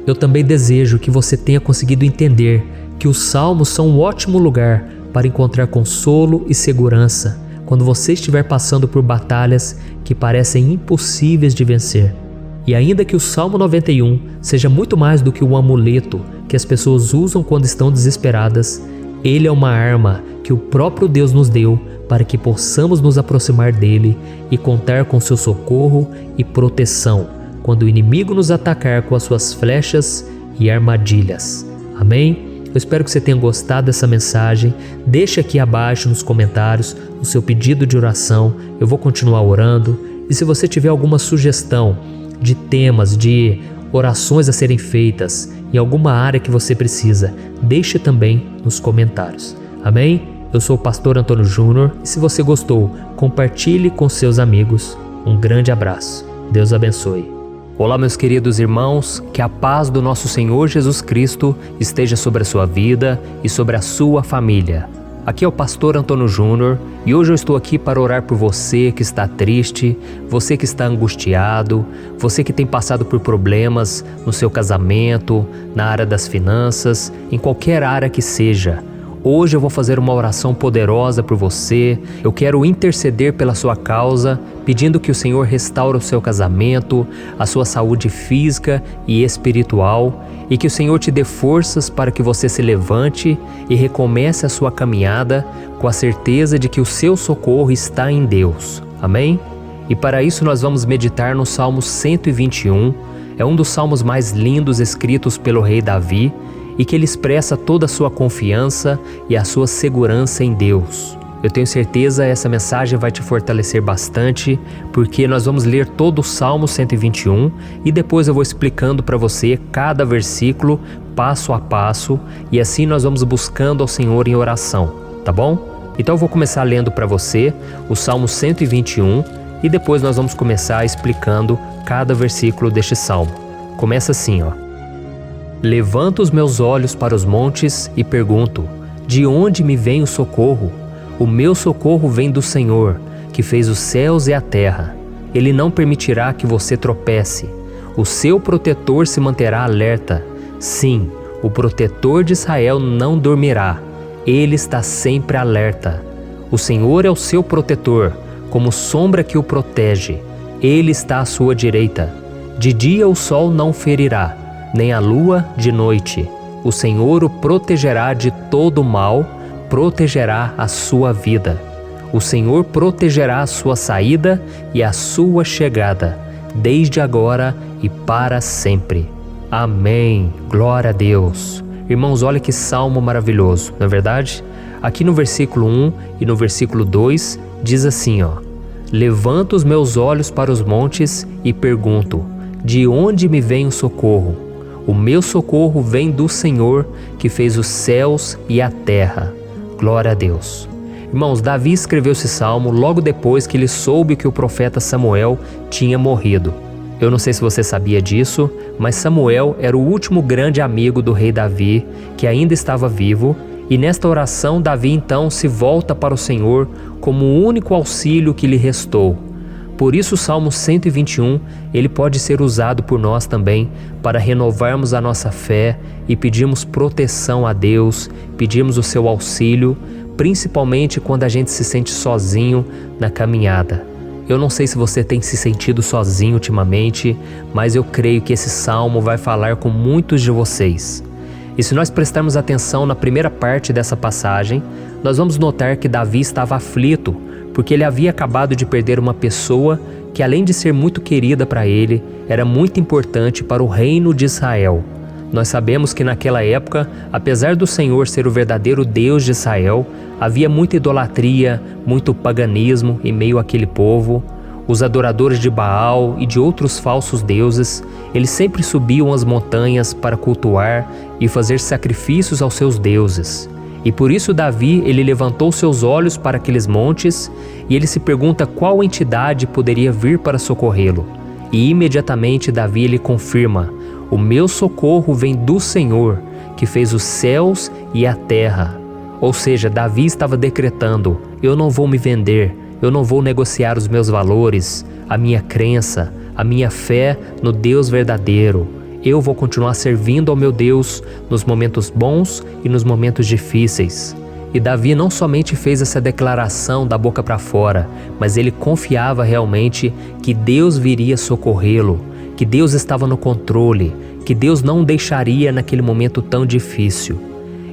Eu também desejo que você tenha conseguido entender que os salmos são um ótimo lugar para encontrar consolo e segurança quando você estiver passando por batalhas que parecem impossíveis de vencer. E ainda que o Salmo 91 seja muito mais do que um amuleto que as pessoas usam quando estão desesperadas, ele é uma arma que o próprio Deus nos deu para que possamos nos aproximar dele e contar com seu socorro e proteção quando o inimigo nos atacar com as suas flechas e armadilhas. Amém? Eu espero que você tenha gostado dessa mensagem. Deixe aqui abaixo nos comentários o seu pedido de oração. Eu vou continuar orando. E se você tiver alguma sugestão de temas, de orações a serem feitas em alguma área que você precisa, deixe também nos comentários. Amém? Eu sou o pastor Antônio Júnior e se você gostou, compartilhe com seus amigos. Um grande abraço. Deus abençoe. Olá, meus queridos irmãos, que a paz do nosso Senhor Jesus Cristo esteja sobre a sua vida e sobre a sua família. Aqui é o pastor Antônio Júnior e hoje eu estou aqui para orar por você que está triste, você que está angustiado, você que tem passado por problemas no seu casamento, na área das finanças, em qualquer área que seja. Hoje eu vou fazer uma oração poderosa por você. Eu quero interceder pela sua causa, pedindo que o Senhor restaure o seu casamento, a sua saúde física e espiritual, e que o Senhor te dê forças para que você se levante e recomece a sua caminhada com a certeza de que o seu socorro está em Deus. Amém? E para isso nós vamos meditar no Salmo 121. É um dos salmos mais lindos escritos pelo rei Davi, e que ele expressa toda a sua confiança e a sua segurança em Deus. Eu tenho certeza essa mensagem vai te fortalecer bastante, porque nós vamos ler todo o Salmo 121 e depois eu vou explicando para você cada versículo, passo a passo, e assim nós vamos buscando ao Senhor em oração, tá bom? Então eu vou começar lendo para você o Salmo 121 e depois nós vamos começar explicando cada versículo deste salmo. Começa assim, ó. Levanto os meus olhos para os montes e pergunto: de onde me vem o socorro? O meu socorro vem do Senhor, que fez os céus e a terra. Ele não permitirá que você tropece. O seu protetor se manterá alerta. Sim, o protetor de Israel não dormirá. Ele está sempre alerta. O Senhor é o seu protetor, como sombra que o protege. Ele está à sua direita. De dia o sol não ferirá, nem a lua de noite. O Senhor o protegerá de todo mal, protegerá a sua vida. O Senhor protegerá a sua saída e a sua chegada, desde agora e para sempre. Amém. Glória a Deus. Irmãos, olha que salmo maravilhoso, não é verdade? Aqui no versículo 1 e no versículo 2 diz assim, ó: Levanto os meus olhos para os montes e pergunto: de onde me vem o socorro? O meu socorro vem do Senhor, que fez os céus e a terra. Glória a Deus. Irmãos, Davi escreveu esse salmo logo depois que ele soube que o profeta Samuel tinha morrido. Eu não sei se você sabia disso, mas Samuel era o último grande amigo do rei Davi, que ainda estava vivo, e nesta oração Davi então se volta para o Senhor como o único auxílio que lhe restou. Por isso o Salmo 121, ele pode ser usado por nós também para renovarmos a nossa fé e pedirmos proteção a Deus, pedirmos o seu auxílio, principalmente quando a gente se sente sozinho na caminhada. Eu não sei se você tem se sentido sozinho ultimamente, mas eu creio que esse salmo vai falar com muitos de vocês. E se nós prestarmos atenção na primeira parte dessa passagem, nós vamos notar que Davi estava aflito, porque ele havia acabado de perder uma pessoa que, além de ser muito querida para ele, era muito importante para o reino de Israel. Nós sabemos que naquela época, apesar do Senhor ser o verdadeiro Deus de Israel, havia muita idolatria, muito paganismo em meio àquele povo. Os adoradores de Baal e de outros falsos deuses, eles sempre subiam as montanhas para cultuar e fazer sacrifícios aos seus deuses. E por isso Davi, ele levantou seus olhos para aqueles montes e ele se pergunta qual entidade poderia vir para socorrê-lo. E imediatamente Davi ele confirma: o meu socorro vem do Senhor, que fez os céus e a terra. Ou seja, Davi estava decretando: eu não vou me vender, eu não vou negociar os meus valores, a minha crença, a minha fé no Deus verdadeiro. Eu vou continuar servindo ao meu Deus nos momentos bons e nos momentos difíceis. E Davi não somente fez essa declaração da boca para fora, mas ele confiava realmente que Deus viria socorrê-lo, que Deus estava no controle, que Deus não o deixaria naquele momento tão difícil.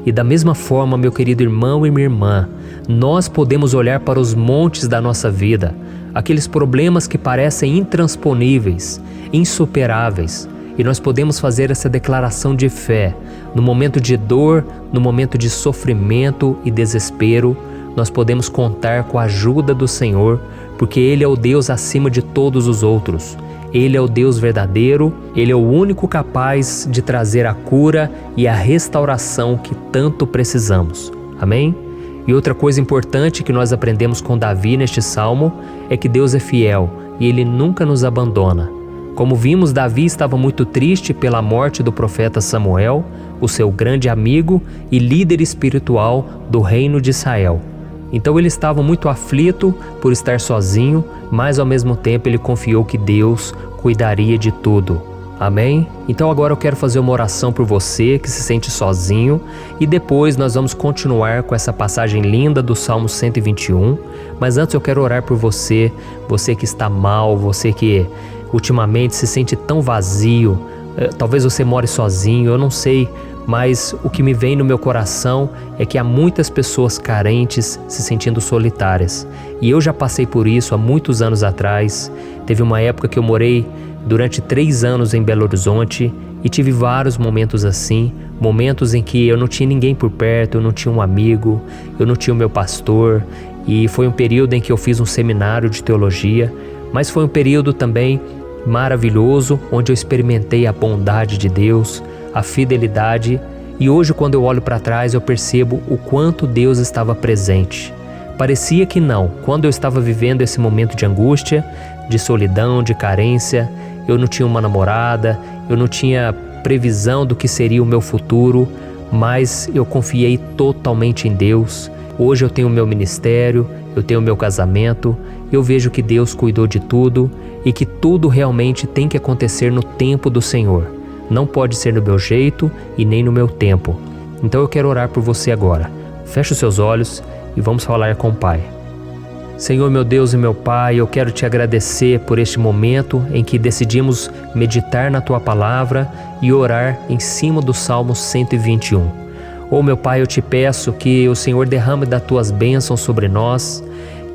E da mesma forma, meu querido irmão e minha irmã, nós podemos olhar para os montes da nossa vida, aqueles problemas que parecem intransponíveis, insuperáveis, e nós podemos fazer essa declaração de fé. No momento de dor, no momento de sofrimento e desespero, nós podemos contar com a ajuda do Senhor, porque Ele é o Deus acima de todos os outros. Ele é o Deus verdadeiro, Ele é o único capaz de trazer a cura e a restauração que tanto precisamos. Amém? E outra coisa importante que nós aprendemos com Davi neste salmo é que Deus é fiel e Ele nunca nos abandona. Como vimos, Davi estava muito triste pela morte do profeta Samuel, o seu grande amigo e líder espiritual do reino de Israel. Então ele estava muito aflito por estar sozinho, mas ao mesmo tempo ele confiou que Deus cuidaria de tudo. Amém? Então agora eu quero fazer uma oração por você que se sente sozinho e depois nós vamos continuar com essa passagem linda do Salmo 121. Mas antes eu quero orar por você, você que está mal, você que ultimamente se sente tão vazio, talvez você more sozinho, eu não sei, mas o que me vem no meu coração é que há muitas pessoas carentes se sentindo solitárias. E eu já passei por isso há muitos anos atrás. Teve uma época que eu morei durante 3 anos em Belo Horizonte e tive vários momentos assim, momentos em que eu não tinha ninguém por perto, eu não tinha um amigo, eu não tinha o meu pastor, e foi um período em que eu fiz um seminário de teologia, mas foi um período também maravilhoso, onde eu experimentei a bondade de Deus, a fidelidade, e hoje quando eu olho para trás eu percebo o quanto Deus estava presente. Parecia que não, quando eu estava vivendo esse momento de angústia, de solidão, de carência, eu não tinha uma namorada, eu não tinha previsão do que seria o meu futuro, mas eu confiei totalmente em Deus. Hoje eu tenho o meu ministério, eu tenho o meu casamento, eu vejo que Deus cuidou de tudo e que tudo realmente tem que acontecer no tempo do Senhor. Não pode ser no meu jeito e nem no meu tempo. Então eu quero orar por você agora. Feche os seus olhos e vamos falar com o Pai. Senhor, meu Deus e meu Pai, eu quero te agradecer por este momento em que decidimos meditar na Tua Palavra e orar em cima do Salmo 121. Oh, meu Pai, eu te peço que o Senhor derrame das Tuas bênçãos sobre nós,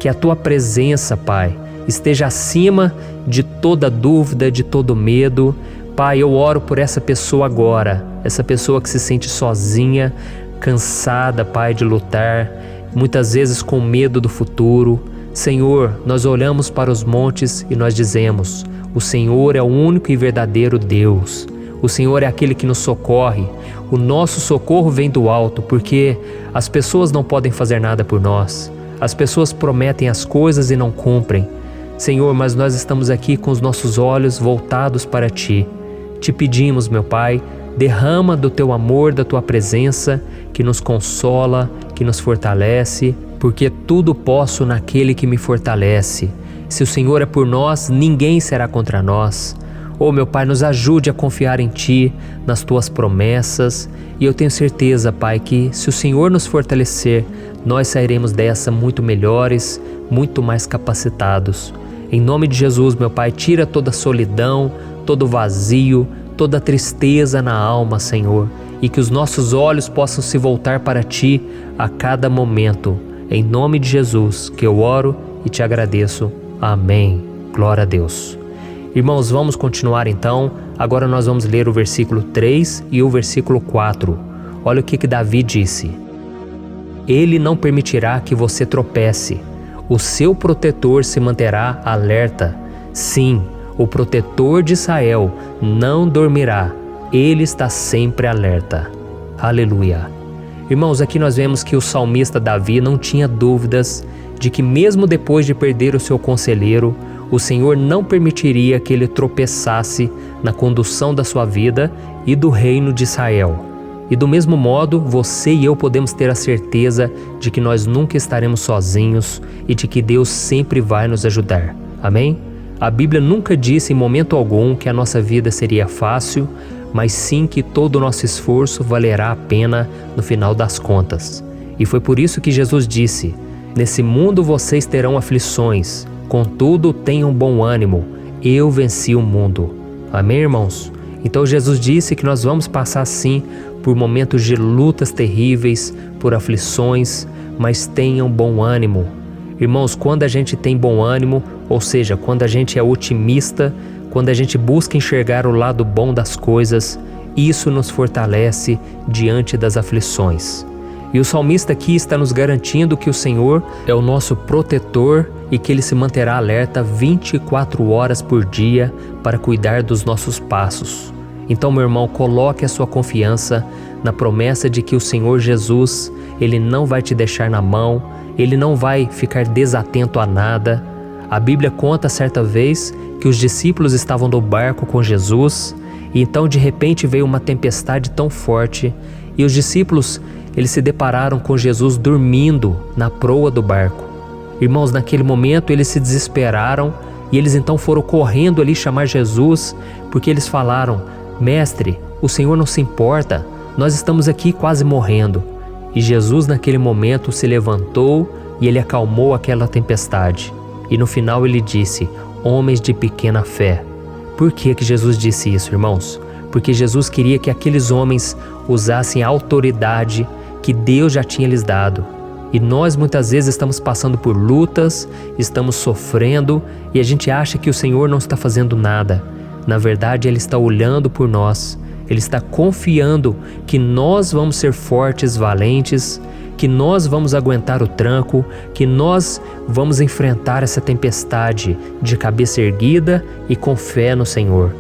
que a Tua presença, Pai, esteja acima de toda dúvida, de todo medo. Pai, eu oro por essa pessoa agora, essa pessoa que se sente sozinha, cansada, Pai, de lutar, muitas vezes com medo do futuro. Senhor, nós olhamos para os montes e nós dizemos: o Senhor é o único e verdadeiro Deus. O Senhor é aquele que nos socorre. O nosso socorro vem do alto, porque as pessoas não podem fazer nada por nós. As pessoas prometem as coisas e não cumprem. Senhor, mas nós estamos aqui com os nossos olhos voltados para Ti. Te pedimos, meu Pai, derrama do Teu amor, da Tua presença, que nos consola, que nos fortalece, porque tudo posso naquele que me fortalece. Se o Senhor é por nós, ninguém será contra nós. Oh, meu Pai, nos ajude a confiar em Ti, nas Tuas promessas, e eu tenho certeza, Pai, que se o Senhor nos fortalecer, nós sairemos dessa muito melhores, muito mais capacitados. Em nome de Jesus, meu Pai, tira toda a solidão, todo o vazio, toda a tristeza na alma, Senhor, e que os nossos olhos possam se voltar para Ti a cada momento. Em nome de Jesus que eu oro e te agradeço. Amém. Glória a Deus. Irmãos, vamos continuar então. Agora nós vamos ler o versículo 3 e o versículo 4. Olha o que Davi disse. Ele não permitirá que você tropece. O seu protetor se manterá alerta. Sim, o protetor de Israel não dormirá. Ele está sempre alerta. Aleluia. Irmãos, aqui nós vemos que o salmista Davi não tinha dúvidas de que mesmo depois de perder o seu conselheiro, o Senhor não permitiria que ele tropeçasse na condução da sua vida e do reino de Israel. E do mesmo modo, você e eu podemos ter a certeza de que nós nunca estaremos sozinhos e de que Deus sempre vai nos ajudar. Amém? A Bíblia nunca disse em momento algum que a nossa vida seria fácil, mas sim que todo o nosso esforço valerá a pena no final das contas. E foi por isso que Jesus disse: nesse mundo vocês terão aflições, contudo tenham bom ânimo, eu venci o mundo. Amém, irmãos? Então Jesus disse que nós vamos passar sim por momentos de lutas terríveis, por aflições, mas tenham bom ânimo. Irmãos, quando a gente tem bom ânimo, ou seja, quando a gente é otimista, quando a gente busca enxergar o lado bom das coisas, isso nos fortalece diante das aflições. E o salmista aqui está nos garantindo que o Senhor é o nosso protetor e que Ele se manterá alerta 24 horas por dia para cuidar dos nossos passos. Então, meu irmão, coloque a sua confiança na promessa de que o Senhor Jesus, Ele não vai te deixar na mão, Ele não vai ficar desatento a nada. A Bíblia conta certa vez que os discípulos estavam no barco com Jesus E então de repente veio uma tempestade tão forte e os discípulos, eles se depararam com Jesus dormindo na proa do barco. Irmãos, naquele momento eles se desesperaram e eles então foram correndo ali chamar Jesus, porque eles falaram: Mestre, o Senhor não se importa, nós estamos aqui quase morrendo. E Jesus naquele momento se levantou e ele acalmou aquela tempestade. E no final ele disse: homens de pequena fé. Por que Jesus disse isso, irmãos? Porque Jesus queria que aqueles homens usassem a autoridade que Deus já tinha lhes dado. E nós muitas vezes estamos passando por lutas, estamos sofrendo e a gente acha que o Senhor não está fazendo nada. Na verdade, Ele está olhando por nós, Ele está confiando que nós vamos ser fortes, valentes, que nós vamos aguentar o tranco, que nós vamos enfrentar essa tempestade de cabeça erguida e com fé no Senhor.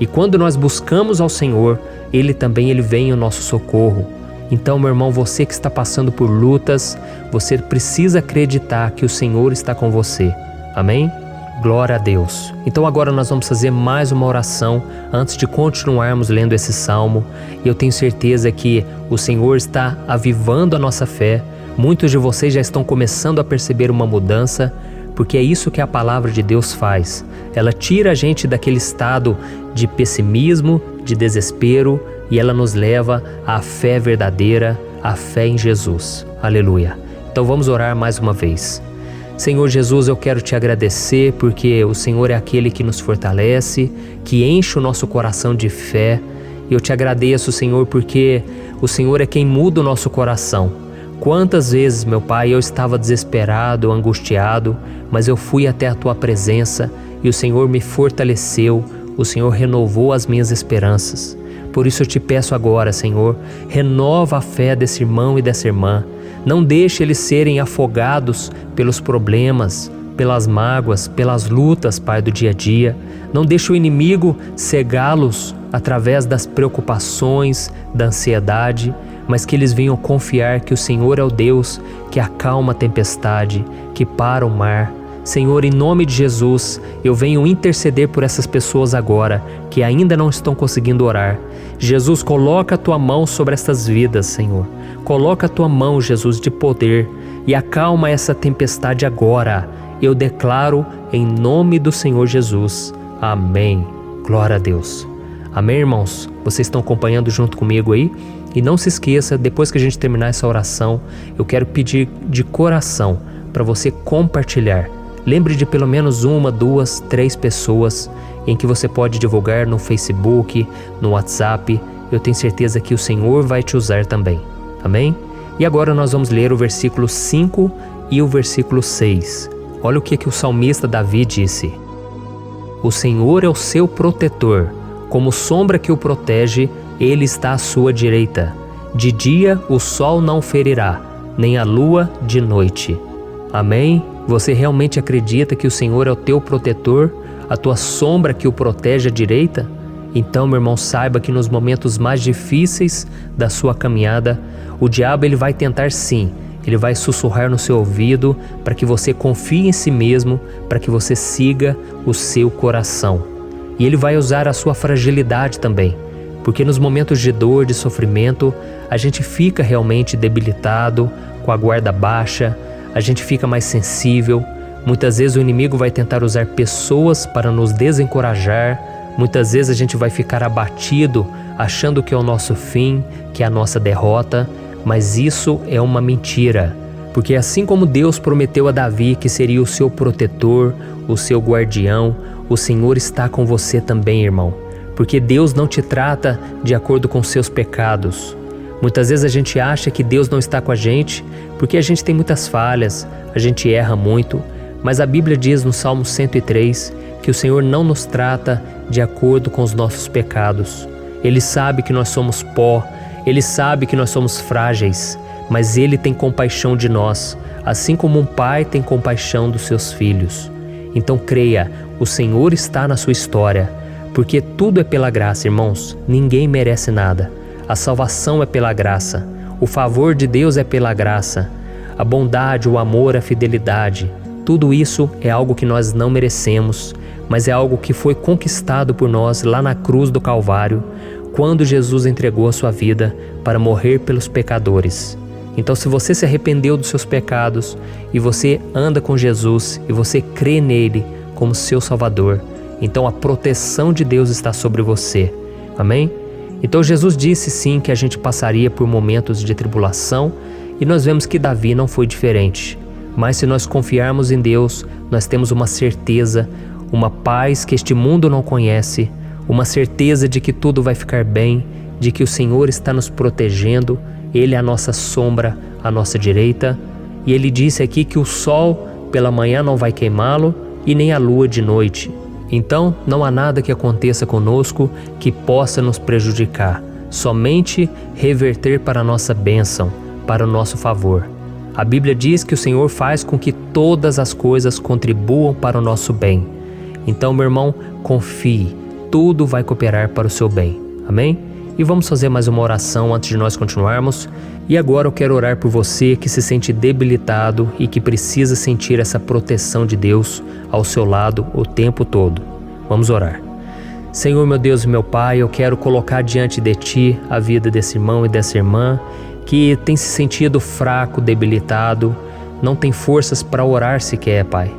E quando nós buscamos ao Senhor, Ele vem ao nosso socorro. Então, meu irmão, você que está passando por lutas, você precisa acreditar que o Senhor está com você. Amém? Glória a Deus. Então agora nós vamos fazer mais uma oração antes de continuarmos lendo esse salmo. E eu tenho certeza que o Senhor está avivando a nossa fé. Muitos de vocês já estão começando a perceber uma mudança, porque é isso que a palavra de Deus faz. Ela tira a gente daquele estado de pessimismo, de desespero, e ela nos leva à fé verdadeira, à fé em Jesus. Aleluia. Então vamos orar mais uma vez. Senhor Jesus, eu quero te agradecer porque o Senhor é aquele que nos fortalece, que enche o nosso coração de fé. Eu te agradeço, Senhor, porque o Senhor é quem muda o nosso coração. Quantas vezes, meu Pai, eu estava desesperado, angustiado, mas eu fui até a Tua presença e o Senhor me fortaleceu, o Senhor renovou as minhas esperanças. Por isso eu te peço agora, Senhor, renova a fé desse irmão e dessa irmã. Não deixe eles serem afogados pelos problemas, pelas mágoas, pelas lutas, Pai, do dia a dia. Não deixe o inimigo cegá-los através das preocupações, da ansiedade, mas que eles venham confiar que o Senhor é o Deus que acalma a tempestade, que para o mar. Senhor, em nome de Jesus, eu venho interceder por essas pessoas agora que ainda não estão conseguindo orar. Jesus, coloca a Tua mão sobre essas vidas, Senhor. Coloca a Tua mão, Jesus, de poder e acalma essa tempestade agora. Eu declaro em nome do Senhor Jesus. Amém. Glória a Deus. Amém, irmãos? Vocês estão acompanhando junto comigo aí? E não se esqueça, depois que a gente terminar essa oração, eu quero pedir de coração para você compartilhar. Lembre de pelo menos 1, 2, 3 pessoas em que você pode divulgar no Facebook, no WhatsApp. Eu tenho certeza que o Senhor vai te usar também. Amém? E agora nós vamos ler o versículo 5 e o versículo 6. Olha o que o salmista Davi disse. O Senhor é o seu protetor, como sombra que o protege, Ele está à sua direita. De dia o sol não ferirá, nem a lua de noite. Amém? Você realmente acredita que o Senhor é o teu protetor, a tua sombra que o protege à direita? Então, meu irmão, saiba que nos momentos mais difíceis da sua caminhada, o diabo ele vai tentar sim, ele vai sussurrar no seu ouvido para que você confie em si mesmo, para que você siga o seu coração. E ele vai usar a sua fragilidade também, porque nos momentos de dor, de sofrimento, a gente fica realmente debilitado, com a guarda baixa, a gente fica mais sensível. Muitas vezes o inimigo vai tentar usar pessoas para nos desencorajar. Muitas vezes a gente vai ficar abatido, achando que é o nosso fim, que é a nossa derrota. Mas isso é uma mentira. Porque assim como Deus prometeu a Davi que seria o seu protetor, o seu guardião, o Senhor está com você também, irmão. Porque Deus não te trata de acordo com seus pecados. Muitas vezes a gente acha que Deus não está com a gente porque a gente tem muitas falhas, a gente erra muito, mas a Bíblia diz no Salmo 103 que o Senhor não nos trata de acordo com os nossos pecados. Ele sabe que nós somos pó, Ele sabe que nós somos frágeis, mas Ele tem compaixão de nós, assim como um pai tem compaixão dos seus filhos. Então creia, o Senhor está na sua história, porque tudo é pela graça, irmãos, ninguém merece nada. A salvação é pela graça, o favor de Deus é pela graça, a bondade, o amor, a fidelidade, tudo isso é algo que nós não merecemos, mas é algo que foi conquistado por nós lá na cruz do Calvário, quando Jesus entregou a sua vida para morrer pelos pecadores. Então, se você se arrependeu dos seus pecados e você anda com Jesus e você crê nele como seu Salvador, então a proteção de Deus está sobre você. Amém? Então Jesus disse sim que a gente passaria por momentos de tribulação e nós vemos que Davi não foi diferente. Mas se nós confiarmos em Deus, nós temos uma certeza, uma paz que este mundo não conhece, uma certeza de que tudo vai ficar bem, de que o Senhor está nos protegendo, Ele é a nossa sombra, à nossa direita. E Ele disse aqui que o sol pela manhã não vai queimá-lo e nem a lua de noite. Então não há nada que aconteça conosco que possa nos prejudicar, somente reverter para a nossa bênção, para o nosso favor. A Bíblia diz que o Senhor faz com que todas as coisas contribuam para o nosso bem. Então, meu irmão, confie, tudo vai cooperar para o seu bem. Amém? E vamos fazer mais uma oração antes de nós continuarmos. E agora eu quero orar por você que se sente debilitado e que precisa sentir essa proteção de Deus ao seu lado o tempo todo. Vamos orar. Senhor, meu Deus e meu Pai, eu quero colocar diante de Ti a vida desse irmão e dessa irmã que tem se sentido fraco, debilitado, não tem forças para orar sequer, Pai.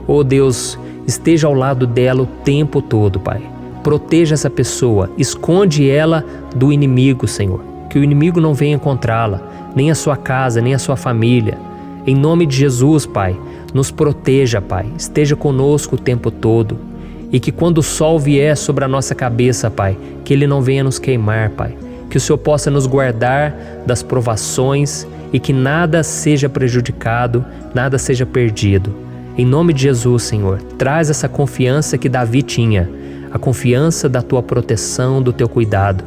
Oh Deus, esteja ao lado dela o tempo todo, Pai. Proteja essa pessoa, esconde ela do inimigo, Senhor. Que o inimigo não venha encontrá-la, nem a sua casa, nem a sua família. Em nome de Jesus, Pai, nos proteja, Pai. Esteja conosco o tempo todo. E que quando o sol vier sobre a nossa cabeça, Pai, que ele não venha nos queimar, Pai. Que o Senhor possa nos guardar das provações e que nada seja prejudicado, nada seja perdido. Em nome de Jesus, Senhor, traz essa confiança que Davi tinha, a confiança da Tua proteção, do Teu cuidado.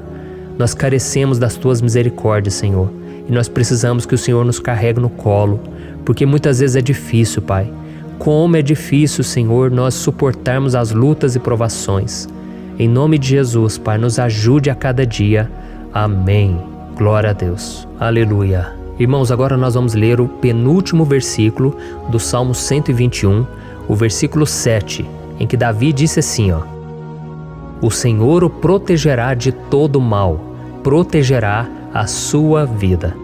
Nós carecemos das Tuas misericórdias, Senhor, e nós precisamos que o Senhor nos carregue no colo, porque muitas vezes é difícil, Pai. Como é difícil, Senhor, nós suportarmos as lutas e provações. Em nome de Jesus, Pai, nos ajude a cada dia. Amém. Glória a Deus. Aleluia. Irmãos, agora nós vamos ler o penúltimo versículo do Salmo 121, o versículo 7, em que Davi disse assim, O Senhor o protegerá de todo mal, protegerá a sua vida.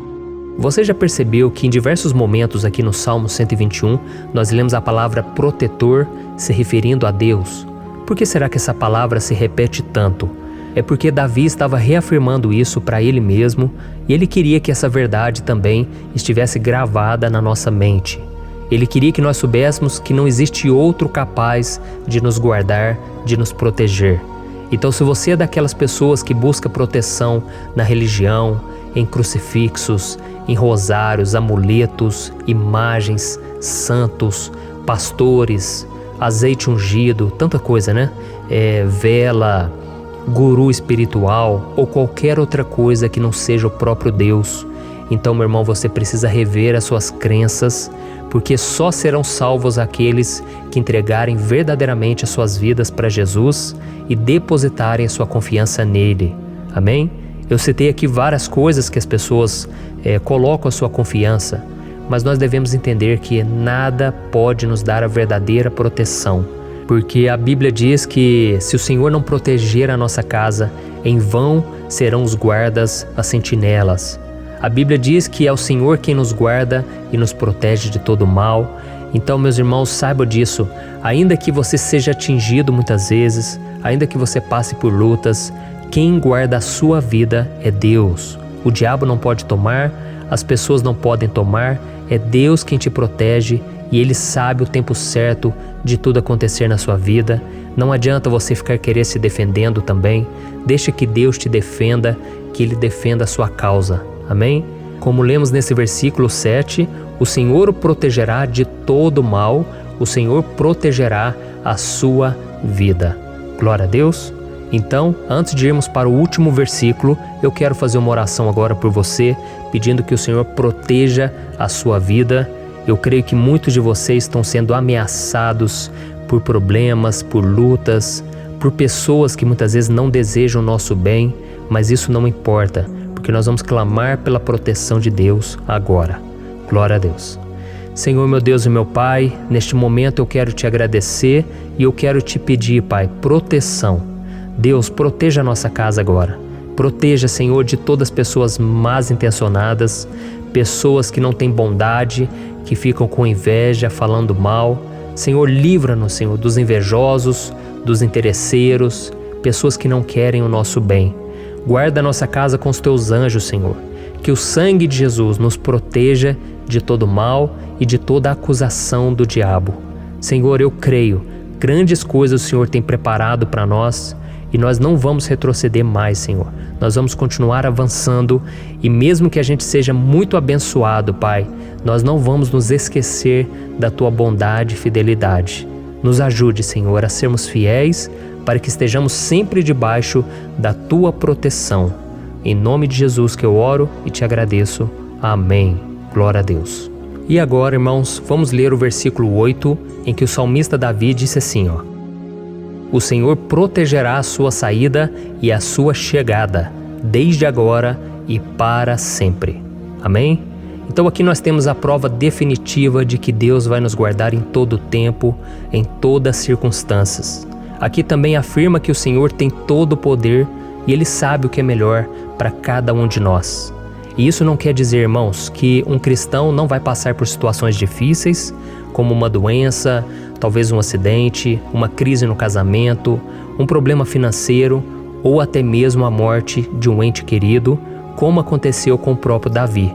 Você já percebeu que em diversos momentos aqui no Salmo 121, nós lemos a palavra protetor se referindo a Deus? Por que será que essa palavra se repete tanto? É porque Davi estava reafirmando isso para ele mesmo e ele queria que essa verdade também estivesse gravada na nossa mente. Ele queria que nós soubéssemos que não existe outro capaz de nos guardar, de nos proteger. Então, se você é daquelas pessoas que busca proteção na religião, em crucifixos, em rosários, amuletos, imagens, santos, pastores, azeite ungido, tanta coisa, né? Vela, guru espiritual ou qualquer outra coisa que não seja o próprio Deus. Então, meu irmão, você precisa rever as suas crenças, porque só serão salvos aqueles que entregarem verdadeiramente as suas vidas para Jesus e depositarem a sua confiança nele. Amém? Eu citei aqui várias coisas que as pessoas colocam a sua confiança, mas nós devemos entender que nada pode nos dar a verdadeira proteção, porque a Bíblia diz que se o Senhor não proteger a nossa casa, em vão serão os guardas, as sentinelas. A Bíblia diz que é o Senhor quem nos guarda e nos protege de todo mal. Então, meus irmãos, saibam disso. Ainda que você seja atingido muitas vezes, ainda que você passe por lutas, quem guarda a sua vida é Deus. O diabo não pode tomar, as pessoas não podem tomar, é Deus quem te protege e Ele sabe o tempo certo de tudo acontecer na sua vida. Não adianta você ficar querer se defendendo também. Deixa que Deus te defenda, que Ele defenda a sua causa. Amém? Como lemos nesse versículo 7, o Senhor o protegerá de todo mal, o Senhor protegerá a sua vida. Glória a Deus. Então, antes de irmos para o último versículo, eu quero fazer uma oração agora por você, pedindo que o Senhor proteja a sua vida. Eu creio que muitos de vocês estão sendo ameaçados por problemas, por lutas, por pessoas que muitas vezes não desejam o nosso bem, mas isso não importa, porque nós vamos clamar pela proteção de Deus agora. Glória a Deus. Senhor, meu Deus e meu Pai, neste momento eu quero te agradecer e eu quero te pedir, Pai, proteção. Deus, proteja a nossa casa agora. Proteja, Senhor, de todas as pessoas más intencionadas, pessoas que não têm bondade, que ficam com inveja, falando mal. Senhor, livra-nos, Senhor, dos invejosos, dos interesseiros, pessoas que não querem o nosso bem. Guarda a nossa casa com os teus anjos, Senhor. Que o sangue de Jesus nos proteja de todo mal e de toda acusação do diabo. Senhor, eu creio, grandes coisas o Senhor tem preparado para nós e nós não vamos retroceder mais, Senhor. Nós vamos continuar avançando e mesmo que a gente seja muito abençoado, Pai, nós não vamos nos esquecer da Tua bondade e fidelidade. Nos ajude, Senhor, a sermos fiéis para que estejamos sempre debaixo da Tua proteção. Em nome de Jesus que eu oro e te agradeço. Amém. Glória a Deus. E agora, irmãos, vamos ler o versículo 8, em que o salmista Davi disse assim, ó: O Senhor protegerá a sua saída e a sua chegada, desde agora e para sempre. Amém? Então aqui nós temos a prova definitiva de que Deus vai nos guardar em todo o tempo, em todas as circunstâncias. Aqui também afirma que o Senhor tem todo o poder e Ele sabe o que é melhor para cada um de nós. E isso não quer dizer, irmãos, que um cristão não vai passar por situações difíceis, como uma doença, talvez um acidente, uma crise no casamento, um problema financeiro ou até mesmo a morte de um ente querido, como aconteceu com o próprio Davi.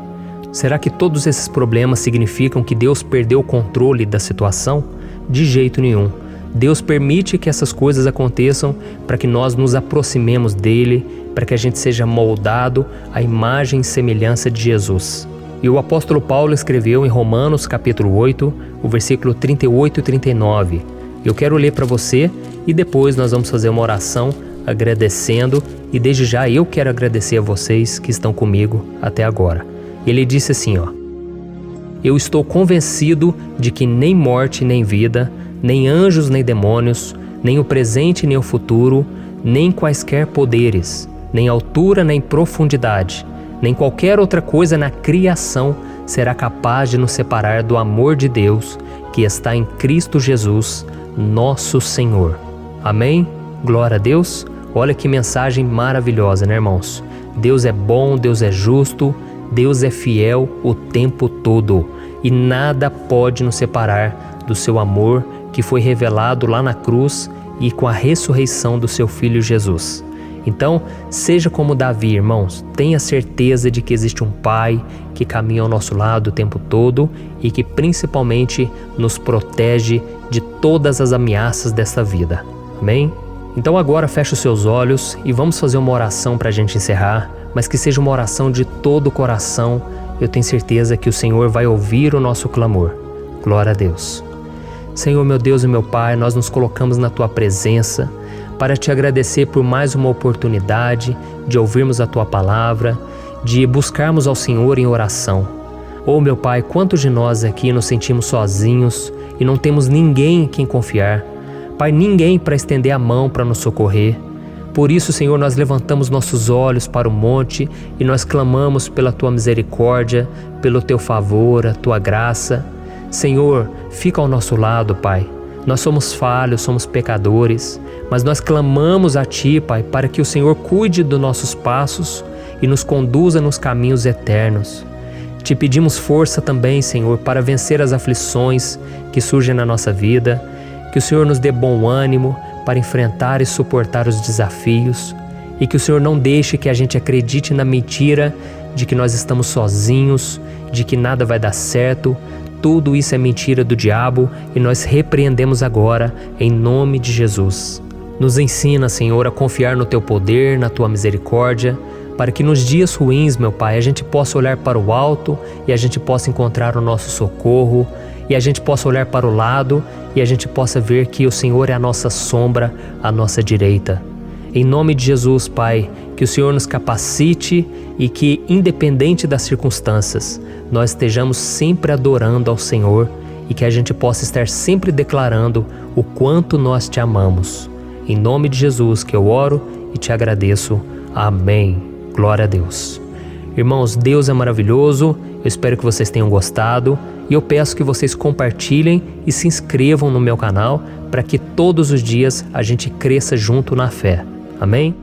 Será que todos esses problemas significam que Deus perdeu o controle da situação? De jeito nenhum. Deus permite que essas coisas aconteçam para que nós nos aproximemos dele, para que a gente seja moldado à imagem e semelhança de Jesus. E o apóstolo Paulo escreveu em Romanos capítulo 8, o versículo 38 e 39. Eu quero ler para você e depois nós vamos fazer uma oração agradecendo, e desde já eu quero agradecer a vocês que estão comigo até agora. Ele disse assim, ó: Eu estou convencido de que nem morte nem vida, nem anjos nem demônios, nem o presente nem o futuro, nem quaisquer poderes, nem altura nem profundidade, nem qualquer outra coisa na criação será capaz de nos separar do amor de Deus que está em Cristo Jesus, nosso Senhor. Amém? Glória a Deus. Olha que mensagem maravilhosa, né, irmãos? Deus é bom, Deus é justo, Deus é fiel o tempo todo e nada pode nos separar do seu amor que foi revelado lá na cruz e com a ressurreição do seu Filho Jesus. Então, seja como Davi, irmãos, tenha certeza de que existe um Pai que caminha ao nosso lado o tempo todo e que principalmente nos protege de todas as ameaças dessa vida. Amém? Então agora feche os seus olhos e vamos fazer uma oração para a gente encerrar, mas que seja uma oração de todo o coração. Eu tenho certeza que o Senhor vai ouvir o nosso clamor. Glória a Deus. Senhor, meu Deus e meu Pai, nós nos colocamos na Tua presença para Te agradecer por mais uma oportunidade de ouvirmos a Tua palavra, de buscarmos ao Senhor em oração. Oh, meu Pai, quantos de nós aqui nos sentimos sozinhos e não temos ninguém em quem confiar. Pai, ninguém para estender a mão para nos socorrer. Por isso, Senhor, nós levantamos nossos olhos para o monte e nós clamamos pela Tua misericórdia, pelo Teu favor, a Tua graça. Senhor, fica ao nosso lado, Pai. Nós somos falhos, somos pecadores, mas nós clamamos a Ti, Pai, para que o Senhor cuide dos nossos passos e nos conduza nos caminhos eternos. Te pedimos força também, Senhor, para vencer as aflições que surgem na nossa vida, que o Senhor nos dê bom ânimo para enfrentar e suportar os desafios e que o Senhor não deixe que a gente acredite na mentira de que nós estamos sozinhos, de que nada vai dar certo. Tudo isso é mentira do diabo e nós repreendemos agora em nome de Jesus. Nos ensina, Senhor, a confiar no Teu poder, na Tua misericórdia, para que nos dias ruins, meu Pai, a gente possa olhar para o alto e a gente possa encontrar o nosso socorro, e a gente possa olhar para o lado e a gente possa ver que o Senhor é a nossa sombra, a nossa direita. Em nome de Jesus, Pai, que o Senhor nos capacite e que, independente das circunstâncias, nós estejamos sempre adorando ao Senhor e que a gente possa estar sempre declarando o quanto nós Te amamos. Em nome de Jesus que eu oro e Te agradeço. Amém. Glória a Deus. Irmãos, Deus é maravilhoso Eu espero que vocês tenham gostado e eu peço que vocês compartilhem e se inscrevam no meu canal para que todos os dias a gente cresça junto na fé. Amém?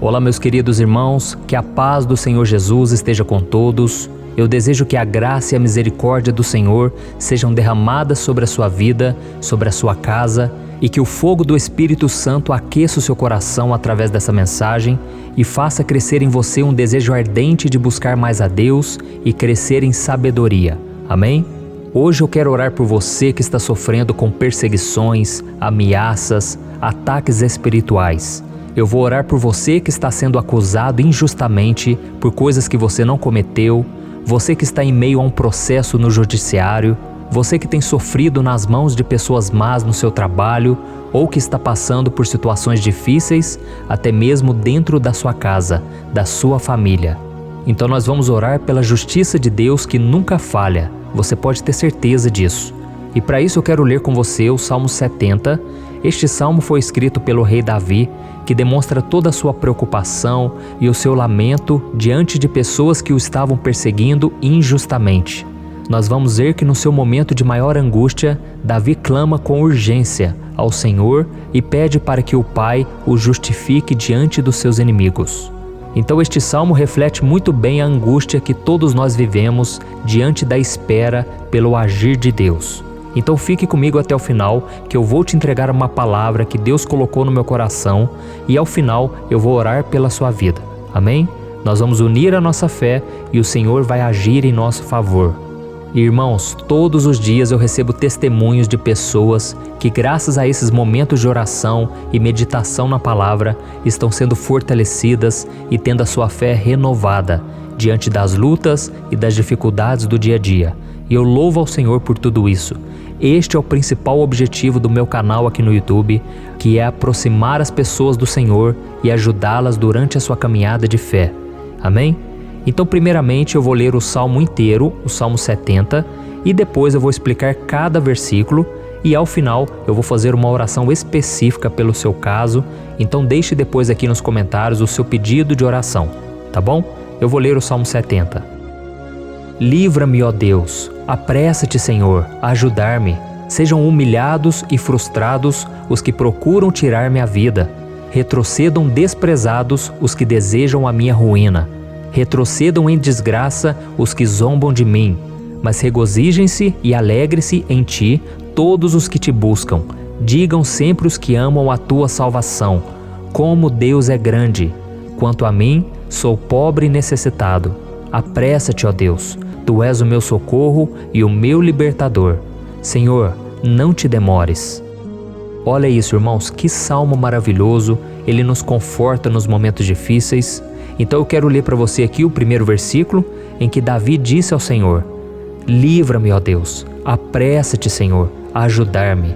Olá, meus queridos irmãos, que a paz do Senhor Jesus esteja com todos. Eu desejo que a graça e a misericórdia do Senhor sejam derramadas sobre a sua vida, sobre a sua casa, e que o fogo do Espírito Santo aqueça o seu coração através dessa mensagem e faça crescer em você um desejo ardente de buscar mais a Deus e crescer em sabedoria. Amém? Hoje eu quero orar por você que está sofrendo com perseguições, ameaças, ataques espirituais. Eu vou orar por você que está sendo acusado injustamente por coisas que você não cometeu, você que está em meio a um processo no judiciário, você que tem sofrido nas mãos de pessoas más no seu trabalho ou que está passando por situações difíceis, até mesmo dentro da sua casa, da sua família. Então nós vamos orar pela justiça de Deus que nunca falha, você pode ter certeza disso. E para isso eu quero ler com você o Salmo 70. Este salmo foi escrito pelo rei Davi, que demonstra toda a sua preocupação e o seu lamento diante de pessoas que o estavam perseguindo injustamente. Nós vamos ver que no seu momento de maior angústia, Davi clama com urgência ao Senhor e pede para que o Pai o justifique diante dos seus inimigos. Então este salmo reflete muito bem a angústia que todos nós vivemos diante da espera pelo agir de Deus. Então fique comigo até o final, que eu vou te entregar uma palavra que Deus colocou no meu coração e ao final eu vou orar pela sua vida. Amém? Nós vamos unir a nossa fé e o Senhor vai agir em nosso favor. Irmãos, todos os dias eu recebo testemunhos de pessoas que, graças a esses momentos de oração e meditação na palavra, estão sendo fortalecidas e tendo a sua fé renovada diante das lutas e das dificuldades do dia a dia. E eu louvo ao Senhor por tudo isso. Este é o principal objetivo do meu canal aqui no YouTube, que é aproximar as pessoas do Senhor e ajudá-las durante a sua caminhada de fé. Amém? Então, primeiramente, eu vou ler o Salmo inteiro, o Salmo 70, e depois eu vou explicar cada versículo e ao final eu vou fazer uma oração específica pelo seu caso. Então deixe depois aqui nos comentários o seu pedido de oração, tá bom? Eu vou ler o Salmo 70. Livra-me, ó Deus, apressa-te, Senhor, a ajudar-me. Sejam humilhados e frustrados os que procuram tirar-me a vida. Retrocedam desprezados os que desejam a minha ruína. Retrocedam em desgraça os que zombam de mim, mas regozijem-se e alegre-se em ti todos os que te buscam. Digam sempre os que amam a tua salvação, como Deus é grande. Quanto a mim, sou pobre e necessitado. Apressa-te, ó Deus, tu és o meu socorro e o meu libertador. Senhor, não te demores. Olha isso, irmãos, que salmo maravilhoso, ele nos conforta nos momentos difíceis. Então eu quero ler para você aqui o primeiro versículo, em que Davi disse ao Senhor: livra-me, ó Deus, apressa-te, Senhor, a ajudar-me.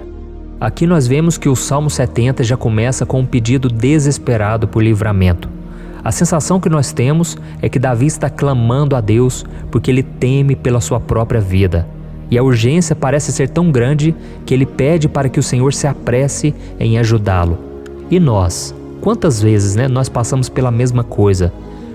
Aqui nós vemos que o Salmo 70 já começa com um pedido desesperado por livramento. A sensação que nós temos é que Davi está clamando a Deus porque ele teme pela sua própria vida. E a urgência parece ser tão grande que ele pede para que o Senhor se apresse em ajudá-lo. E nós? Quantas vezes nós passamos pela mesma coisa?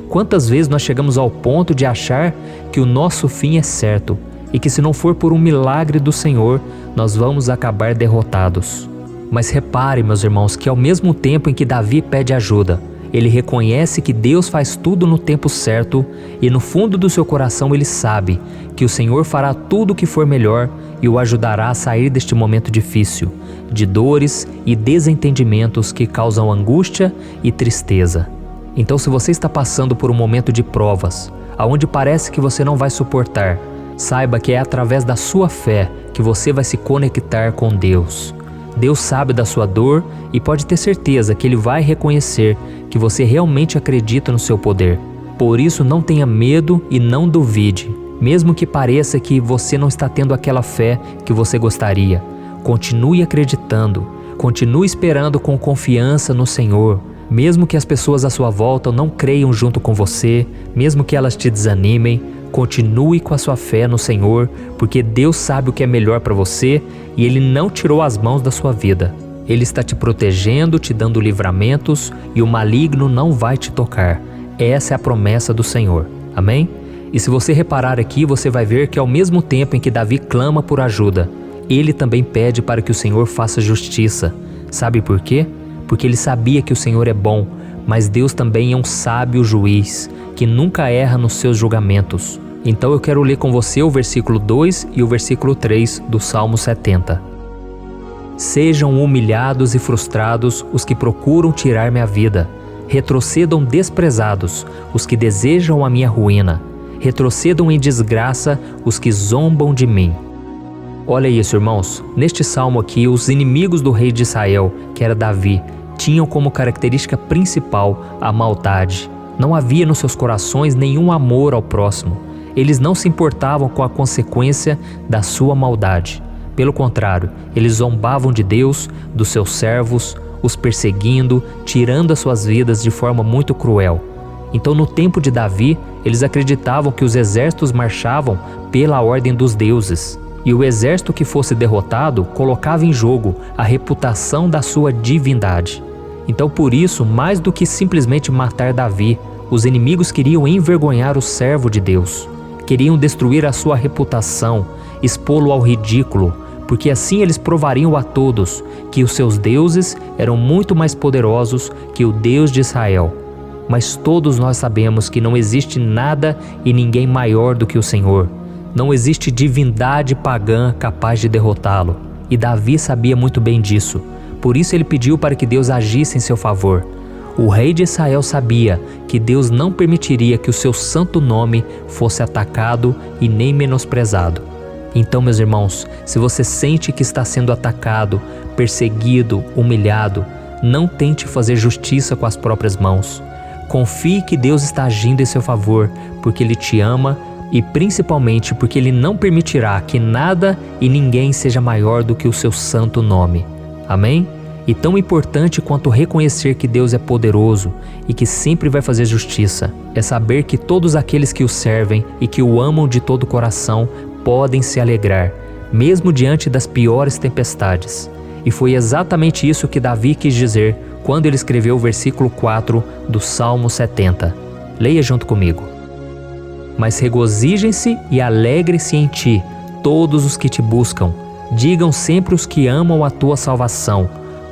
Quantas vezes nós chegamos ao ponto de achar que o nosso fim é certo e que se não for por um milagre do Senhor, nós vamos acabar derrotados? Mas repare, meus irmãos, que ao mesmo tempo em que Davi pede ajuda, ele reconhece que Deus faz tudo no tempo certo e no fundo do seu coração ele sabe que o Senhor fará tudo o que for melhor e o ajudará a sair deste momento difícil, de dores e desentendimentos que causam angústia e tristeza. Então, se você está passando por um momento de provas, aonde parece que você não vai suportar, saiba que é através da sua fé que você vai se conectar com Deus. Deus sabe da sua dor e pode ter certeza que Ele vai reconhecer que você realmente acredita no seu poder. Por isso, não tenha medo e não duvide, mesmo que pareça que você não está tendo aquela fé que você gostaria. Continue acreditando, continue esperando com confiança no Senhor. Mesmo que as pessoas à sua volta não creiam junto com você, mesmo que elas te desanimem, continue com a sua fé no Senhor, porque Deus sabe o que é melhor para você e Ele não tirou as mãos da sua vida. Ele está te protegendo, te dando livramentos e o maligno não vai te tocar. Essa é a promessa do Senhor. Amém? E se você reparar aqui, você vai ver que ao mesmo tempo em que Davi clama por ajuda, ele também pede para que o Senhor faça justiça. Sabe por quê? Porque ele sabia que o Senhor é bom, mas Deus também é um sábio juiz, que nunca erra nos seus julgamentos. Então eu quero ler com você o versículo 2 e o versículo 3 do Salmo 70. Sejam humilhados e frustrados os que procuram tirar-me a vida. Retrocedam desprezados os que desejam a minha ruína. Retrocedam em desgraça os que zombam de mim. Olha isso, irmãos. Neste salmo aqui, os inimigos do rei de Israel, que era Davi, tinham como característica principal a maldade. Não havia nos seus corações nenhum amor ao próximo. Eles não se importavam com a consequência da sua maldade. Pelo contrário, eles zombavam de Deus, dos seus servos, os perseguindo, tirando as suas vidas de forma muito cruel. Então, no tempo de Davi, eles acreditavam que os exércitos marchavam pela ordem dos deuses. E o exército que fosse derrotado colocava em jogo a reputação da sua divindade. Então, por isso, mais do que simplesmente matar Davi, os inimigos queriam envergonhar o servo de Deus. Queriam destruir a sua reputação, expô-lo ao ridículo, porque assim eles provariam a todos que os seus deuses eram muito mais poderosos que o Deus de Israel. Mas todos nós sabemos que não existe nada e ninguém maior do que o Senhor. Não existe divindade pagã capaz de derrotá-lo. E Davi sabia muito bem disso. Por isso ele pediu para que Deus agisse em seu favor. O rei de Israel sabia que Deus não permitiria que o seu santo nome fosse atacado e nem menosprezado. Então, meus irmãos, se você sente que está sendo atacado, perseguido, humilhado, não tente fazer justiça com as próprias mãos. Confie que Deus está agindo em seu favor, porque Ele te ama e principalmente porque Ele não permitirá que nada e ninguém seja maior do que o seu santo nome. Amém? E tão importante quanto reconhecer que Deus é poderoso e que sempre vai fazer justiça, é saber que todos aqueles que o servem e que o amam de todo o coração podem se alegrar, mesmo diante das piores tempestades. E foi exatamente isso que Davi quis dizer quando ele escreveu o versículo 4 do Salmo 70. Leia junto comigo. Mas regozijem-se e alegrem-se em ti, todos os que te buscam. Digam sempre os que amam a tua salvação,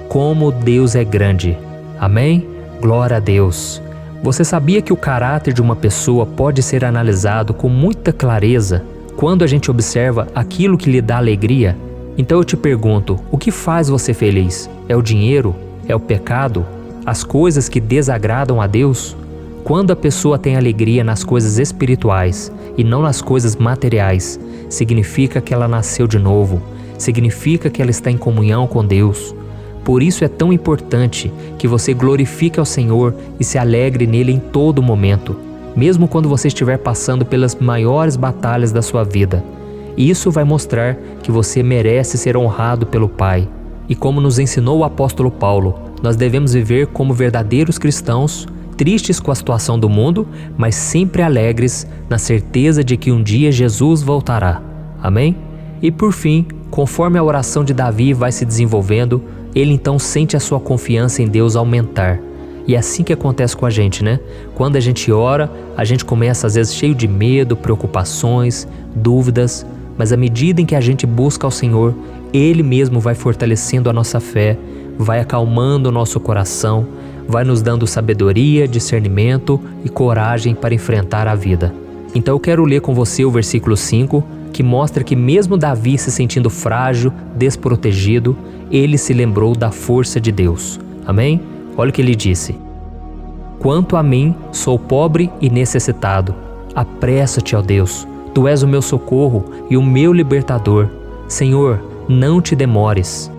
como Deus é grande. Amém? Glória a Deus. Você sabia que o caráter de uma pessoa pode ser analisado com muita clareza quando a gente observa aquilo que lhe dá alegria? Então eu te pergunto, o que faz você feliz? É o dinheiro? É o pecado? As coisas que desagradam a Deus? Quando a pessoa tem alegria nas coisas espirituais e não nas coisas materiais, significa que ela nasceu de novo, significa que ela está em comunhão com Deus. Por isso é tão importante que você glorifique ao Senhor e se alegre nele em todo momento, mesmo quando você estiver passando pelas maiores batalhas da sua vida. Isso vai mostrar que você merece ser honrado pelo Pai. E como nos ensinou o apóstolo Paulo, nós devemos viver como verdadeiros cristãos, tristes com a situação do mundo, mas sempre alegres na certeza de que um dia Jesus voltará. Amém? E por fim, conforme a oração de Davi vai se desenvolvendo, ele então sente a sua confiança em Deus aumentar. E é assim que acontece com a gente, né? Quando a gente ora, a gente começa às vezes cheio de medo, preocupações, dúvidas, mas à medida em que a gente busca ao Senhor, Ele mesmo vai fortalecendo a nossa fé, vai acalmando o nosso coração, vai nos dando sabedoria, discernimento e coragem para enfrentar a vida. Então eu quero ler com você o versículo 5, que mostra que mesmo Davi se sentindo frágil, desprotegido, ele se lembrou da força de Deus. Amém? Olha o que ele disse. Quanto a mim, sou pobre e necessitado. Apressa-te, ó Deus. Tu és o meu socorro e o meu libertador. Senhor, não te demores.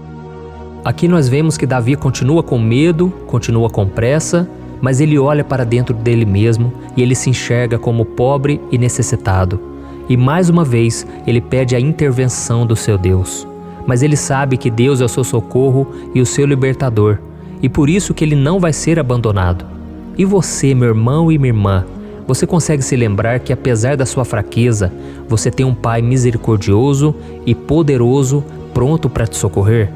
Aqui nós vemos que Davi continua com medo, continua com pressa, mas ele olha para dentro dele mesmo e ele se enxerga como pobre e necessitado. E mais uma vez, ele pede a intervenção do seu Deus. Mas ele sabe que Deus é o seu socorro e o seu libertador, e por isso que ele não vai ser abandonado. E você, meu irmão e minha irmã, você consegue se lembrar que apesar da sua fraqueza, você tem um Pai misericordioso e poderoso pronto para te socorrer?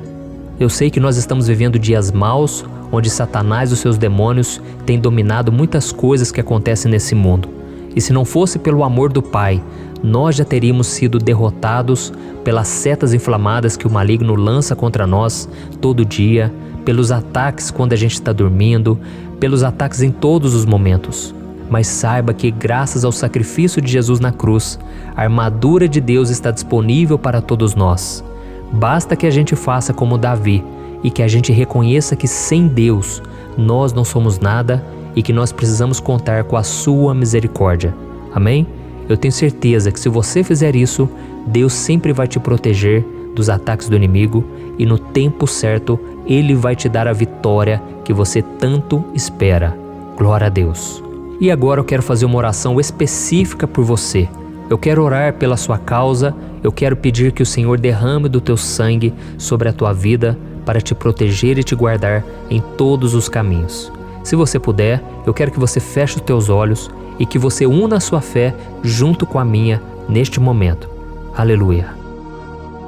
Eu sei que nós estamos vivendo dias maus, onde Satanás e os seus demônios têm dominado muitas coisas que acontecem nesse mundo. E se não fosse pelo amor do Pai, nós já teríamos sido derrotados pelas setas inflamadas que o maligno lança contra nós todo dia, pelos ataques quando a gente está dormindo, pelos ataques em todos os momentos. Mas saiba que, graças ao sacrifício de Jesus na cruz, a armadura de Deus está disponível para todos nós. Basta que a gente faça como Davi e que a gente reconheça que sem Deus nós não somos nada e que nós precisamos contar com a sua misericórdia. Amém? Eu tenho certeza que se você fizer isso, Deus sempre vai te proteger dos ataques do inimigo e no tempo certo Ele vai te dar a vitória que você tanto espera. Glória a Deus. E agora eu quero fazer uma oração específica por você. Eu quero orar pela sua causa, eu quero pedir que o Senhor derrame do teu sangue sobre a tua vida para te proteger e te guardar em todos os caminhos. Se você puder, eu quero que você feche os teus olhos e que você una a sua fé junto com a minha neste momento. Aleluia.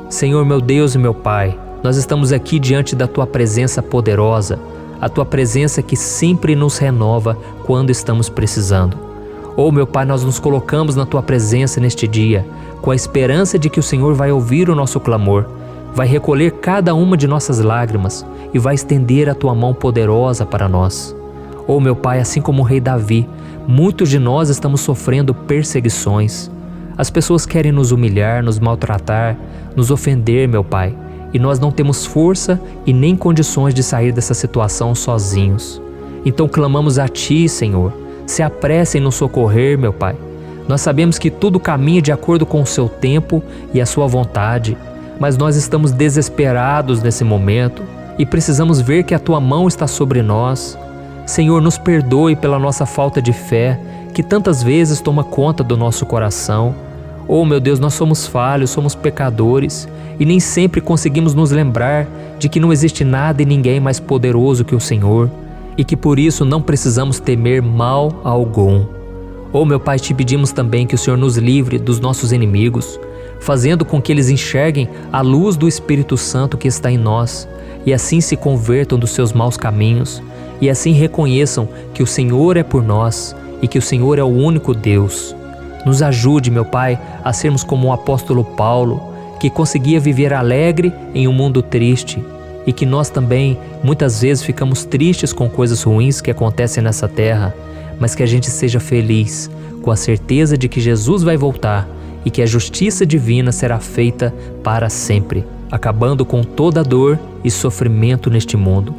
Senhor, meu Deus e meu Pai, nós estamos aqui diante da Tua presença poderosa, a Tua presença que sempre nos renova quando estamos precisando. Oh, meu Pai, nós nos colocamos na Tua presença neste dia, com a esperança de que o Senhor vai ouvir o nosso clamor, vai recolher cada uma de nossas lágrimas e vai estender a Tua mão poderosa para nós. Oh, meu Pai, assim como o rei Davi, muitos de nós estamos sofrendo perseguições. As pessoas querem nos humilhar, nos maltratar, nos ofender, meu Pai, e nós não temos força e nem condições de sair dessa situação sozinhos. Então clamamos a Ti, Senhor, se apresse em nos socorrer, meu Pai. Nós sabemos que tudo caminha de acordo com o Seu tempo e a Sua vontade, mas nós estamos desesperados nesse momento e precisamos ver que a Tua mão está sobre nós. Senhor, nos perdoe pela nossa falta de fé, que tantas vezes toma conta do nosso coração. Oh, meu Deus, nós somos falhos, somos pecadores e nem sempre conseguimos nos lembrar de que não existe nada e ninguém mais poderoso que o Senhor e que por isso não precisamos temer mal algum. Oh, meu Pai, te pedimos também que o Senhor nos livre dos nossos inimigos, fazendo com que eles enxerguem a luz do Espírito Santo que está em nós e assim se convertam dos seus maus caminhos e assim reconheçam que o Senhor é por nós e que o Senhor é o único Deus. Nos ajude, meu Pai, a sermos como o apóstolo Paulo, que conseguia viver alegre em um mundo triste e que nós também muitas vezes ficamos tristes com coisas ruins que acontecem nessa terra, mas que a gente seja feliz com a certeza de que Jesus vai voltar e que a justiça divina será feita para sempre, acabando com toda dor e sofrimento neste mundo.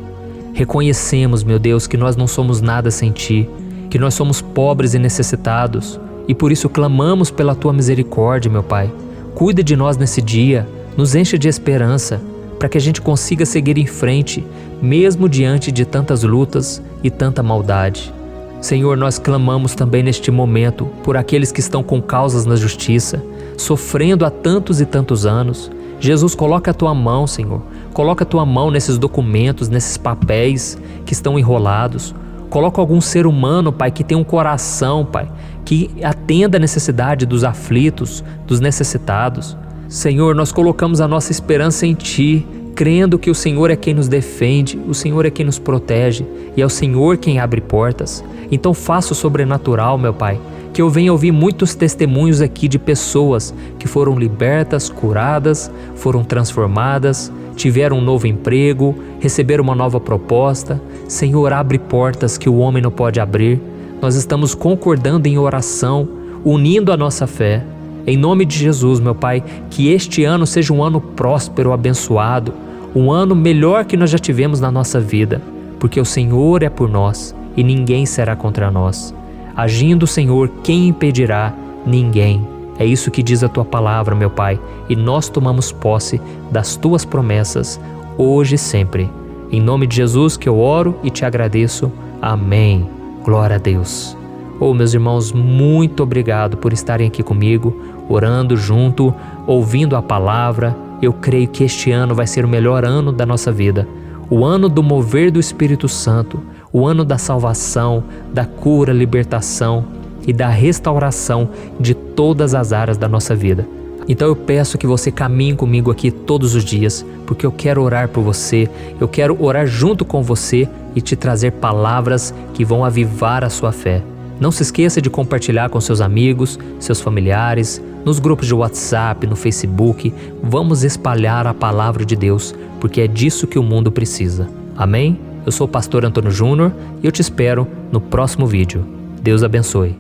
Reconhecemos, meu Deus, que nós não somos nada sem Ti, que nós somos pobres e necessitados, e por isso clamamos pela Tua misericórdia, meu Pai. Cuida de nós nesse dia, nos enche de esperança, para que a gente consiga seguir em frente, mesmo diante de tantas lutas e tanta maldade. Senhor, nós clamamos também neste momento por aqueles que estão com causas na justiça, sofrendo há tantos e tantos anos. Jesus, coloca a Tua mão, Senhor. Coloca a Tua mão nesses documentos, nesses papéis que estão enrolados. Coloca algum ser humano, Pai, que tem um coração, Pai, que atenda a necessidade dos aflitos, dos necessitados. Senhor, nós colocamos a nossa esperança em Ti, crendo que o Senhor é quem nos defende, o Senhor é quem nos protege e é o Senhor quem abre portas. Então faça o sobrenatural, meu Pai, que eu venha ouvir muitos testemunhos aqui de pessoas que foram libertas, curadas, foram transformadas, tiveram um novo emprego, receberam uma nova proposta. Senhor, abre portas que o homem não pode abrir. Nós estamos concordando em oração, unindo a nossa fé. Em nome de Jesus, meu Pai, que este ano seja um ano próspero, abençoado, um ano melhor que nós já tivemos na nossa vida, porque o Senhor é por nós e ninguém será contra nós. Agindo o Senhor, quem impedirá? Ninguém. É isso que diz a Tua palavra, meu Pai, e nós tomamos posse das Tuas promessas, hoje e sempre. Em nome de Jesus que eu oro e te agradeço. Amém. Glória a Deus. Oh, meus irmãos, muito obrigado por estarem aqui comigo, orando junto, ouvindo a palavra. Eu creio que este ano vai ser o melhor ano da nossa vida. O ano do mover do Espírito Santo, o ano da salvação, da cura, libertação e da restauração de todas as áreas da nossa vida. Então eu peço que você caminhe comigo aqui todos os dias, porque eu quero orar por você, eu quero orar junto com você e te trazer palavras que vão avivar a sua fé. Não se esqueça de compartilhar com seus amigos, seus familiares, nos grupos de WhatsApp, no Facebook. Vamos espalhar a palavra de Deus, porque é disso que o mundo precisa. Amém? Eu sou o pastor Antônio Júnior e eu te espero no próximo vídeo. Deus abençoe.